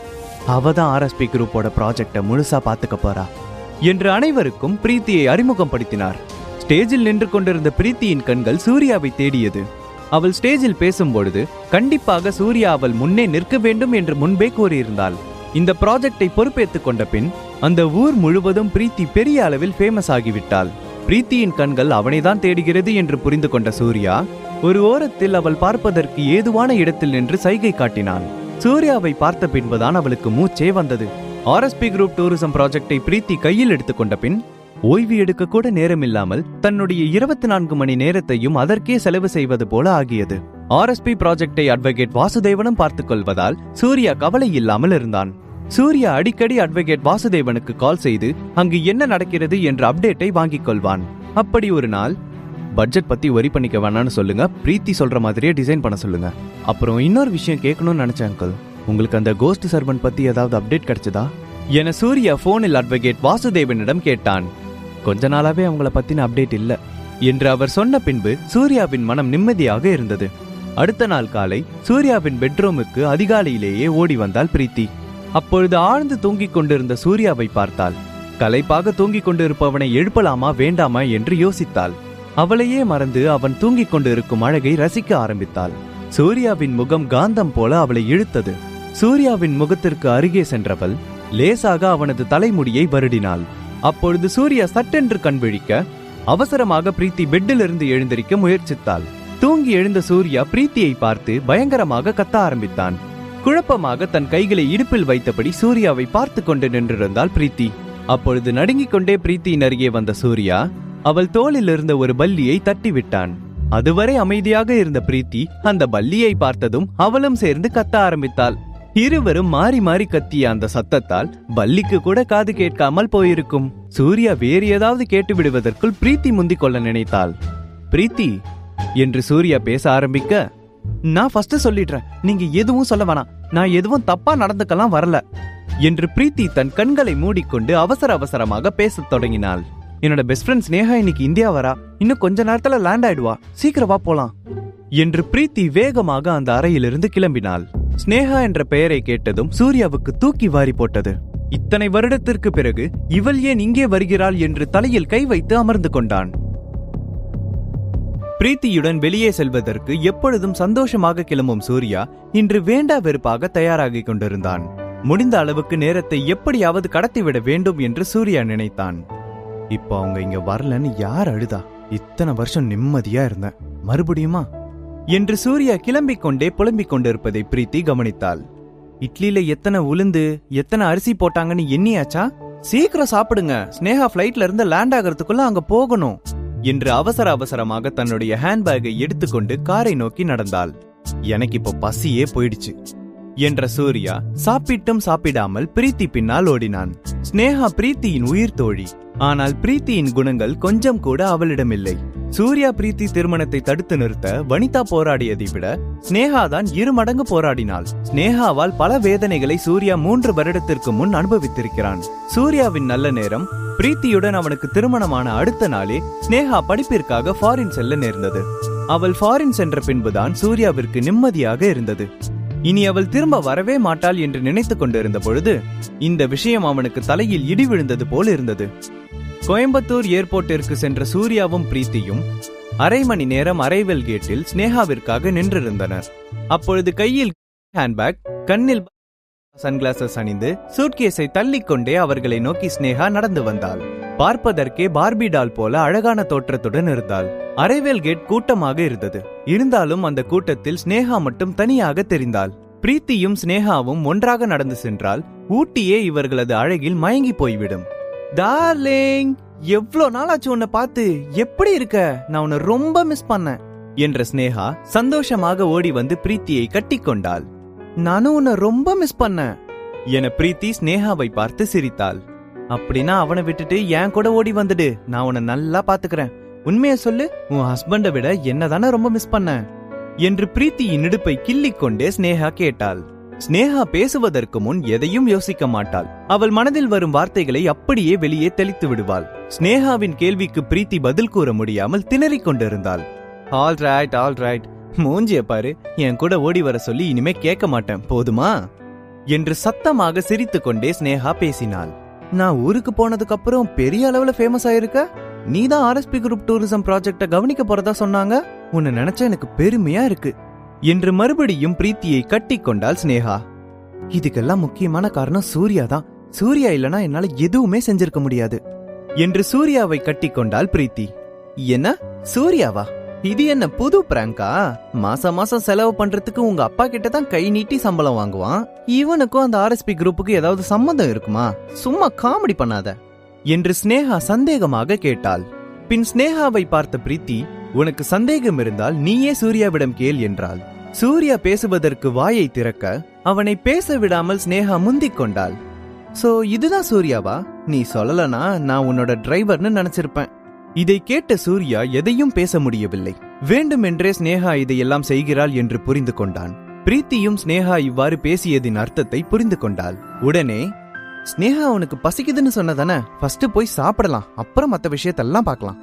அவதான் ஆர்எஸ்பி குரூப்போட ப்ராஜெக்டை முழுசா பாத்துக்க போறா என்று அனைவருக்கும் பிரீத்தியை அறிமுகப்படுத்தினார். ஸ்டேஜில் நின்று கொண்டிருந்த பிரீத்தியின் கண்கள் சூர்யாவை தேடியது. அவள் ஸ்டேஜில் பேசும்பொழுது கண்டிப்பாக சூர்யா அவள் முன்னே நிற்க வேண்டும் என்று முன்பே கூறியிருந்தாள். இந்த ப்ராஜெக்டை பொறுப்பேற்றுக் கொண்ட பின் அந்த ஊர் முழுவதும் பிரீத்தி பெரிய அளவில் ஃபேமஸ் ஆகிவிட்டாள். பிரீத்தியின் கண்கள் அவனைதான் தேடுகிறது என்று புரிந்து கொண்ட சூர்யா ஒரு ஓரத்தில் அவள் பார்ப்பதற்கு ஏதுவான இடத்தில் நின்று சைகை காட்டினான். சூர்யாவை பார்த்த பின்புதான் அவளுக்கு மூச்சே வந்தது. ஆர்எஸ்பி குரூப் டூரிசம் ப்ராஜெக்டை பிரீத்தி கையில் எடுத்துக்கொண்ட பின் ஓய்வு எடுக்க கூட நேரமில்லாமல் தன்னுடைய 24 மணி நேரத்தையும் அதற்கே செலவு செய்வது போல ஆகியது. ஆர்எஸ்பி ப்ராஜெக்டை அட்வொகேட் வாசுதேவனும் பார்த்துக் கொள்வதால் சூர்யா கவலை இல்லாமல் இருந்தான். சூர்யா அடிக்கடி அட்வொகேட் வாசுதேவனுக்கு கால் செய்து அங்கு என்ன நடக்கிறது என்ற அப்டேட்டை வாங்கிக் கொள்வான். அப்படி ஒரு நாள், பட்ஜெட் பத்தி ஒரி பண்ணிக்க வேணான்னு சொல்லுங்க, பிரீத்தி சொல்ற மாதிரியே டிசைன் பண்ண சொல்லுங்க. அப்புறம் இன்னொரு விஷயம் கேட்கணும்னு நினைச்சேன் அங்கிள், உங்களுக்கு அந்த கோஸ்ட் சர்வன்ட் பத்தி ஏதாவது அப்டேட் கிடைச்சதா என சூர்யா போனில் அட்வொகேட் வாசுதேவனிடம் கேட்டான். கொஞ்ச நாளாவே அவங்கள பத்தின அப்டேட் இல்ல என்று அவர் சொன்ன பின்பு சூர்யாவின் மனம் நிம்மதியாக இருந்தது. அடுத்த நாள் காலை சூர்யாவின் பெட்ரூமுக்கு அதிகாலையிலேயே ஓடி வந்தாள் பிரீத்தி. அப்பொழுது ஆழ்ந்து தூங்கிக் கொண்டிருந்த சூர்யாவை பார்த்தாள். களைப்பாக தூங்கிக் கொண்டிருப்பவனை எழுப்பலாமா வேண்டாமா என்று யோசித்தாள். அவளையே மறந்து அவன் தூங்கிக் கொண்டிருக்கும் அழகை ரசிக்க ஆரம்பித்தாள். சூர்யாவின் முகம் காந்தம் போல அவளை இழுத்தது. சூர்யாவின் முகத்திற்கு அருகே சென்றவள் லேசாக அவனது தலைமுடியை வருடினாள். அப்பொழுது சூர்யா சட்டென்று கண் விழிக்க அவசரமாக பிரீத்தி பெட்டிலிருந்து எழுந்திருக்க முயற்சித்தாள். தூங்கி எழுந்த சூர்யா பிரீத்தியை பார்த்து பயங்கரமாக கத்த ஆரம்பித்தான். குழப்பமாக தன் கைகளை இடுப்பில் வைத்தபடி சூர்யாவை பார்த்து கொண்டு நின்றிருந்தாள் பிரீத்தி. அப்பொழுது நடுங்கிக் கொண்டே பிரீத்தியின் அருகே வந்த சூர்யா அவள் தோளில் இருந்த ஒரு பல்லியை தட்டிவிட்டான். அதுவரை அமைதியாக இருந்த பிரீத்தி அந்த பல்லியை பார்த்ததும் அவளும் சேர்ந்து கத்த ஆரம்பித்தாள். இருவரும் மாறி மாறி கத்திய அந்த சத்தத்தால் பல்லிக்கு கூட காது கேட்காமல் போயிருக்கும். சூர்யா வேறு ஏதாவது கேட்டு விடுவதற்குள் பிரீத்தி முந்திக் கொள்ள நினைத்தாள். பிரீத்தி என்று சூர்யா பேச ஆரம்பிக்க, நான் ஃபர்ஸ்ட் சொல்லிடுறேன், நீங்க எதுவும் சொல்ல வேணாம், நான் எதுவும் தப்பா நடந்துக்கலாம் வரல என்று பிரீத்தி தன் கண்களை மூடிக்கொண்டு அவசர அவசரமாக பேசத் தொடங்கினாள். என்னோட பெஸ்ட் ஃப்ரெண்ட் ஸ்னேகா இன்னைக்கு இந்தியா வரா, இன்னும் கொஞ்ச நேரத்துல லேண்ட் ஆயிடுவா, சீக்கிரம் வா போலாம் என்று பிரீத்தி வேகமாக அந்த அறையிலிருந்து கிளம்பினாள். ஸ்னேகா என்ற பெயரை கேட்டதும் சூர்யாவுக்கு தூக்கி வாரி போட்டது. இத்தனை வருடத்திற்கு பிறகு இவள் ஏன் இங்கே வருகிறாள் என்று தலையில் கை வைத்து அமர்ந்து கொண்டான். பிரீத்தியுடன் வெளியே செல்வதற்கு எப்பொழுதும் சந்தோஷமாக கிளம்பும் சூர்யா இன்று வேண்டா வெறுப்பாக தயாராகிக் கொண்டிருந்தான். முடிந்த அளவுக்கு நேரத்தை எப்படியாவது கடத்திவிட வேண்டும் என்று சூர்யா நினைத்தான். இப்போ அவங்க இங்க வரலன்னு யார் அழுதா? இத்தனை வருஷம் நிம்மதியா இருந்தேன், மறுபடியுமா என்று சூர்யா கிளம்பிக் கொண்டே புலம்பிக் கொண்டிருப்பதை பிரீத்தி கவனித்தாள். இட்லியில எத்தனை உளுந்து எத்தனை அரிசி போட்டாங்கன்னு எண்ணியாச்சா? சீக்கிரம் சாப்பிடுங்க, ஸ்னேகா பிளைட்ல இருந்து லேண்ட் ஆகிறதுக்குள்ள அங்க போகணும் என்று அவசர அவசரமாக தன்னுடைய ஹேண்ட்பேக்கை எடுத்துக்கொண்டு காரை நோக்கி நடந்தாள். எனக்கு இப்போ பசியே போயிடுச்சு என்ற சூர்யா சாப்பிட்டும் சாப்பிடாமல் பிரீத்தி பின்னால் ஓடினான். ஸ்னேகா பிரீத்தியின் உயிர் தோழி. ஆனால் பிரீத்தியின் குணங்கள் கொஞ்சம் கூட அவளிடமில்லை. சூர்யா பிரீத்தி திருமணத்தை தடுத்து நிறுத்த வனிதா போராடியதை விட ஸ்னேகாதான் 2 மடங்கு போராடினாள். ஸ்னேகாவால் பல வேதனைகளை சூர்யா 3 வருடத்திற்கு முன் அனுபவித்திருக்கிறான். சூர்யாவின் நல்ல நேரம் பிரீத்தியுடன் அவனுக்கு திருமணமான அடுத்த நாளே ஸ்னேகா படிப்பிற்காக ஃபாரின் செல்ல நேர்ந்தது. அவள் ஃபாரின் சென்ற பின்புதான் சூர்யாவிற்கு நிம்மதியாக இருந்தது. இனி அவள் திரும்ப வரவே மாட்டாள் என்று நினைத்துக் கொண்டிருந்த பொழுது இந்த விஷயம் அவனுக்கு தலையில் இடி விழுந்தது போல் இருந்தது. கோயம்புத்தூர் ஏர்போர்ட்டிற்கு சென்ற சூர்யாவும் பிரீத்தியும் அரை மணி நேரம் அரைவல் கேட்டில் ஸ்னேகாவிற்காக நின்றிருந்தனர். அப்பொழுது கையில் ஹேண்ட்பேக், கண்ணில் சன்கிளாசஸ் அணிந்து சூட்கேஸை தள்ளிக்கொண்டே அவர்களை நோக்கி ஸ்னேகா நடந்து வந்தாள். பார்ப்பதற்கே பார்பி டால் போல அழகான தோற்றத்துடன் இருந்தாள். அரைவேல் கேட் கூட்டமாக இருந்தது. இருந்தாலும் அந்த கூட்டத்தில் ஸ்னேகா மட்டும் தனியாக தெரிந்தாள். பிரீத்தியும் ஸ்னேகாவும் ஒன்றாக நடந்து சென்றால் ஊட்டியே இவர்களது அழகில் மயங்கி போய்விடும். டார்லிங், எவ்வளோ நாளாச்சு உன்னை பார்த்து, எப்படி இருக்க? நான் உன்னை ரொம்ப மிஸ் பண்ணேன் என்ற ஸ்னேகா சந்தோஷமாக ஓடி வந்து பிரீத்தியை கட்டிக்கொண்டாள். நானும் உன்னை ரொம்ப மிஸ் பண்ணேன் என பிரீத்தி ஸ்னேகாவை பார்த்து சிரித்தாள். அப்படின்னா அவனை விட்டுட்டு என் கூட ஓடி வந்துடு, நான் உன்னை நல்லா பாத்துக்கிறேன். உண்மையை சொல்லு, உன் ஹஸ்பண்டை விட என்னதானே ரொம்ப மிஸ் பண்ண என்று பிரீத்தியின் இடுப்பை கிள்ளிக்கொண்டே ஸ்னேகா கேட்டாள். ஸ்னேகா பேசுவதற்கு முன் எதையும் யோசிக்க மாட்டாள். அவள் மனதில் வரும் வார்த்தைகளை அப்படியே வெளியே தெளித்து விடுவாள். ஸ்னேகாவின் கேள்விக்கு பிரீத்தி பதில் கூற முடியாமல் திணறிக் கொண்டிருந்தாள். ஆல் ரைட், மூஞ்சிய பாரு, என் கூட ஓடி வர சொல்லி இனிமே கேட்க மாட்டேன், போதுமா என்று சத்தமாக சிரித்துக் கொண்டே ஸ்னேகா பேசினாள். நான் ஊருக்கு போனதுக்கு அப்புறம் பெரிய அளவுல ஃபேமஸ் ஆயிருக்க. நீதான் ஆர்எஸ்பி குரூப் டூரிசம் ப்ராஜெக்ட கவனிக்க போறதா சொன்னாங்க. உன்னை நினைச்சா எனக்கு பெருமையா இருக்கு என்று மறுபடியும் பிரீத்தியை கட்டி கொண்டாள் ஸ்னேகா. இதுக்கெல்லாம் முக்கியமான காரணம் சூர்யா தான். சூர்யா இல்லனா என்னால எதுவுமே செஞ்சிருக்க முடியாது என்று சூர்யாவை கட்டி கொண்டாள் பிரீத்தி. என்ன சூர்யாவா? இது என்ன புது பிராங்கா? மாசம் மாசம் செலவு பண்றதுக்கு உங்க அப்பா கிட்ட தான் கை நீட்டி சம்பளம் வாங்குவான். இவனுக்கும் அந்த ஆர்எஸ்பி குரூப்புக்கு ஏதாவது சம்பந்தம் இருக்குமா? சும்மா காமெடி பண்ணாத என்று ஸ்னேகா சந்தேகமாக கேட்டாள். பின் ஸ்னேகாவை பார்த்த பிரீத்தி, உனக்கு சந்தேகம் இருந்தால் நீயே சூர்யாவிடம் கேள் என்றாள். சூர்யா பேசுவதற்கு வாயை திறக்க அவனை பேச விடாமல் ஸ்னேகா முந்திக் கொண்டாள். சோ இதுதான் சூர்யாவா? நீ சொல்லலனா நான் உன்னோட டிரைவர்னு நினைச்சிருப்பேன். இதை கேட்ட சூர்யா எதையும் பேச முடியவில்லை. வேண்டுமென்றே ஸ்னேகா இதையெல்லாம் செய்கிறாள் என்று புரிந்து கொண்டான். பிரீத்தியும் ஸ்னேகா இவ்வாறு பேசியதின் அர்த்தத்தை புரிந்து கொண்டாள். உடனே, ஸ்னேகா உனக்கு பசிக்குதுன்னு சொன்னதானே, ஃபர்ஸ்ட் போய் சாப்பிடலாம், அப்புறம் மத்த விஷயத்தெல்லாம் பார்க்கலாம்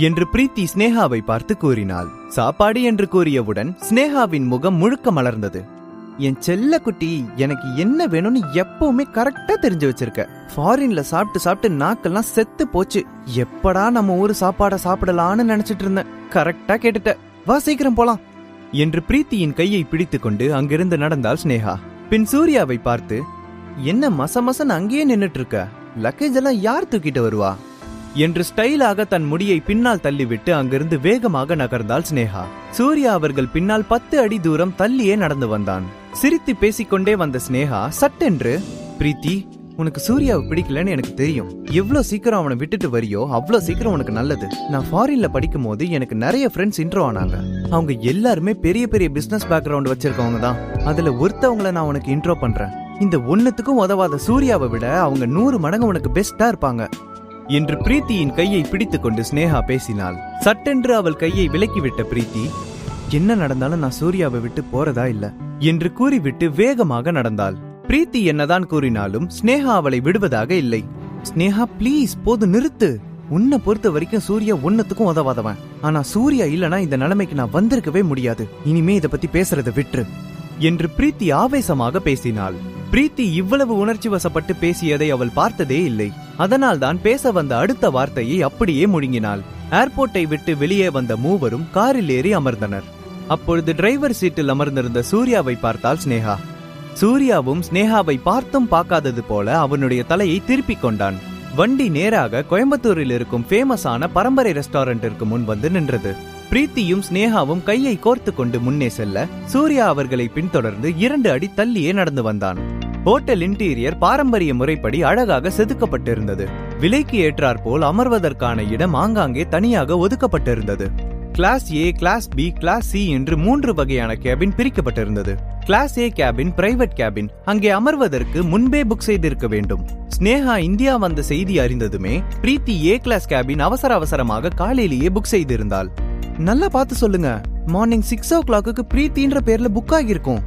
என்று பிரீத்தி ஸ்னேகாவை பார்த்து கூறினாள். சாப்பாடு என்று கூறியவுடன் ஸ்னேகாவின் முகம் முழுக்க மலர்ந்தது. என் செல்ல குட்டி, எனக்கு என்ன வேணும்னு எப்பவுமே கரெக்டா தெரிஞ்சு வச்சிருக்க. ஃபாரின்ல சாப்பிட்டு சாப்பிட்டு நாக்கெல்லாம் செத்து போச்சு. எப்படா நம்ம ஊரு சாப்பாட சாப்பிடலான்னு நினைச்சிட்டு இருந்தேன். கரெக்டா கேட்டுட்ட. வா சீக்கிரம் போலாம் என்று பிரீத்தியின் கையை பிடித்து கொண்டு அங்கிருந்து நடந்தாள் ஸ்னேகா. பின் சூர்யாவை பார்த்து, என்ன மசமசன் அங்கேயே நின்னுட்டு இருக்க? லக்கேஜ் எல்லாம் யார் தூக்கிட்டு வருவா என்று ஸ்டைலாக தன் முடியை பின்னால் தள்ளிவிட்டு அங்கிருந்து வேகமாக நகர்ந்தாள் ஸ்னேகா. சூர்யா அவர்கள் பின்னால் 10 அடி தூரம் தள்ளியே நடந்து வந்தான். சிரித்து பேசிக்கொண்டே வந்த ஸ்னேகா சட்டென்று, பிரீத்தி, உனக்கு சூர்யாவை பிடிக்கலன்னு எனக்கு தெரியும். எவ்வளவு சீக்கிரம் அவனை விட்டுட்டு வரியோ அவ்வளவு சீக்கிரம் உனக்கு நல்லது. நான் ஃபாரின்ல படிக்கும் போது எனக்கு நிறைய ஃப்ரெண்ட்ஸ் இன்ட்ரோ ஆனாங்க. அவங்க எல்லாருமே பெரிய பெரிய பிசினஸ் பேக்ரவுண்ட் வச்சிருக்கவங்க தான். அதுல ஒருத்தவங்களை நான் உனக்கு இன்ட்ரோ பண்றேன். இந்த ஒன்னுத்துக்கும் உதவாத சூர்யாவை விட அவங்க 100 மடங்கு உனக்கு பெஸ்டா இருப்பாங்க என்று பிரீத்தியின் கையை பிடித்துக் கொண்டு ஸ்னேகா பேசினாள். சட்டென்று அவள் கையை விலக்கிவிட்ட பிரீத்தி, என்ன நடந்தாலும் நான் சூர்யாவை விட்டு போறதா இல்ல என்று கூறிவிட்டு வேகமாக நடந்தாள். பிரீத்தி என்னதான் கூறினாலும் ஸ்னேகா அவளை விடுவதாக இல்லை. ஸ்னேகா ப்ளீஸ், போது நிறுத்து. உன்னை பொறுத்த வரைக்கும் சூர்யா ஒன்னத்துக்கும் உதவாதவன். ஆனா சூர்யா இல்லனா இந்த நிலைமைக்கு நான் வந்திருக்கவே முடியாது. இனிமே இத பத்தி பேசுறத விட்டுரு என்று பிரீத்தி ஆவேசமாக பேசினாள். பிரீத்தி இவ்வளவு உணர்ச்சி வசப்பட்டு பேசியதை அவள் பார்த்ததே இல்லை. அதனால் தான் பேச வந்த அடுத்த வார்த்தையை அப்படியே முழுங்கினாள். ஏர்போர்ட்டை விட்டு வெளியே வந்த மூவரும் காரில் ஏறி அமர்ந்தனர். அப்பொழுது டிரைவர் சீட்டில் அமர்ந்திருந்த சூர்யாவை பார்த்தாள் ஸ்னேகா. சூர்யாவும் ஸ்னேகாவை பார்த்தும் பார்க்காதது போல அவனுடைய தலையை திருப்பிக் கொண்டான். வண்டி நேராக கோயம்புத்தூரில் இருக்கும் ஃபேமஸான பரம்பரை ரெஸ்டாரண்டிற்கு முன் வந்து நின்றது. பிரீத்தியும் ஸ்னேகாவும் கையை கோர்த்து கொண்டு முன்னே செல்ல சூர்யா அவர்களை பின்தொடர்ந்து 2 அடி தள்ளியே நடந்து வந்தான். ஹோட்டல் இன்டீரியர் பாரம்பரிய முறைப்படி அழகாக செதுக்கப்பட்டிருந்தது. விலைக்கு ஏற்றாற்போல் அமர்வதற்கான இடம் ஆங்காங்கே தனியாக ஒதுக்கப்பட்டிருந்தது. கிளாஸ் ஏ, கிளாஸ் பி, கிளாஸ் சி என்று 3 வகையான கேபின் பிரிக்கப்பட்டிருந்தது. கிளாஸ் ஏ கேபின் பிரைவேட் கேபின். அங்கே அமர்வதற்கு முன்பே புக் செய்திருக்க வேண்டும். ஸ்னேகா இந்தியா வந்த செய்தி அறிந்ததுமே பிரீத்தி ஏ கிளாஸ் கேபின் அவசரமாக காலையிலேயே புக் செய்திருந்தாள். நல்லா பார்த்து சொல்லுங்க, மார்னிங் 6 o'clock பிரீத்தின்ற பேர்ல புக் ஆகியிருக்கும்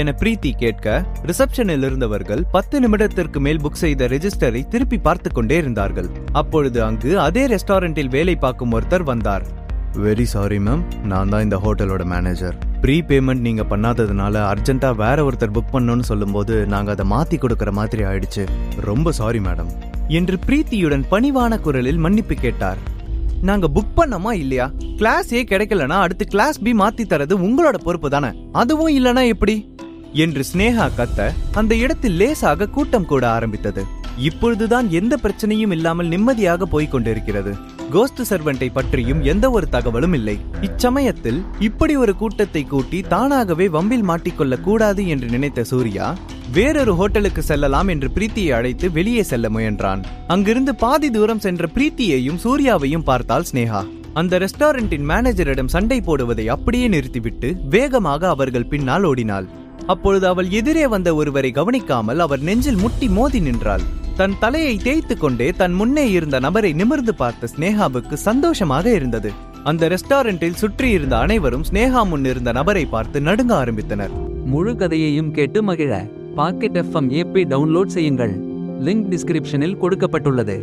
என பிரீத்தி கேட்க ரிசப்ஷனில் இருந்தவர்கள் 10 நிமிடத்திற்கு மேல் புக் செய்த ரெஜிஸ்டரை திருப்பி பார்த்து கொண்டே இருந்தார்கள். அப்பொழுது அங்கு அதே ரெஸ்டாரண்டில் வேலை பார்க்கும் ஒருத்தர் வந்தார். வெரி சாரி மேம், நான் தான் இந்த ஹோட்டலோட மேனேஜர். ப்ரீ பேமெண்ட் நீங்க பண்ணாததுனால அர்ஜென்ட்டா வேற ஒருத்தர் புக் பண்ணணும்னு சொல்லும்போது நாங்க அதை மாத்தி கொடுக்கற மாதிரி ஆயிடுச்சு. ரொம்ப சாரி மேடம் என்று பிரீத்தியுடன் பணிவான குரலில் மன்னிப்பு கேட்டார். நாங்க புக் பண்ணோமா இல்லையா? கிளாஸ் ஏ கிடைக்கலனா அடுத்து கிளாஸ் பி மாத்தி தரது உங்களோட பொறுப்பு தானே. அதுவும் இல்லனா எப்படி என்று ஸ்னேகா கத்த அந்த இடத்தில் லேசாக கூட்டம் கூட ஆரம்பித்தது. இப்பொழுதுதான் எந்த பிரச்சனையும் இல்லாமல் நிம்மதியாக போய்கொண்டிருக்கிறது. கோஸ்ட் சர்வெண்டை பற்றியும் எந்த ஒரு தகவலும் இல்லை. இச்சமயத்தில் இப்படி ஒரு கூட்டத்தை கூட்டி தானாகவே வம்பில் மாட்டிக்கொள்ள கூடாது என்று நினைத்த சூர்யா வேறொரு ஹோட்டலுக்கு செல்லலாம் என்று பிரீத்தியை அழைத்து வெளியே செல்ல முயன்றான். அங்கிருந்து பாதி தூரம் சென்ற பிரீத்தியையும் சூர்யாவையும் பார்த்தாள் ஸ்னேகா. அந்த ரெஸ்டாரண்டின் மேனேஜரிடம் சண்டை போடுவதை அப்படியே நிறுத்திவிட்டு வேகமாக அவர்கள் பின்னால் ஓடினாள். அப்பொழுது அவள் எதிரே வந்த ஒருவரை கவனிக்காமல் அவர் நெஞ்சில் முட்டி மோதி நின்றாள். தன் தலையை தேய்த்து கொண்டே தன் முன்னே இருந்த நபரை நிமிர்ந்து பார்த்த ஸ்னேகாவுக்கு சந்தோஷமாக இருந்தது. அந்த ரெஸ்டாரண்டில் சுற்றி இருந்த அனைவரும் ஸ்னேகா முன் இருந்த நபரை பார்த்து நடுங்க ஆரம்பித்தனர். முழு கதையையும் கேட்டு மகிழ பாக்கெட் FM ஆப்பை டவுன்லோட் செய்யுங்கள். லிங்க் டிஸ்கிரிப்ஷனில் கொடுக்கப்பட்டுள்ளது.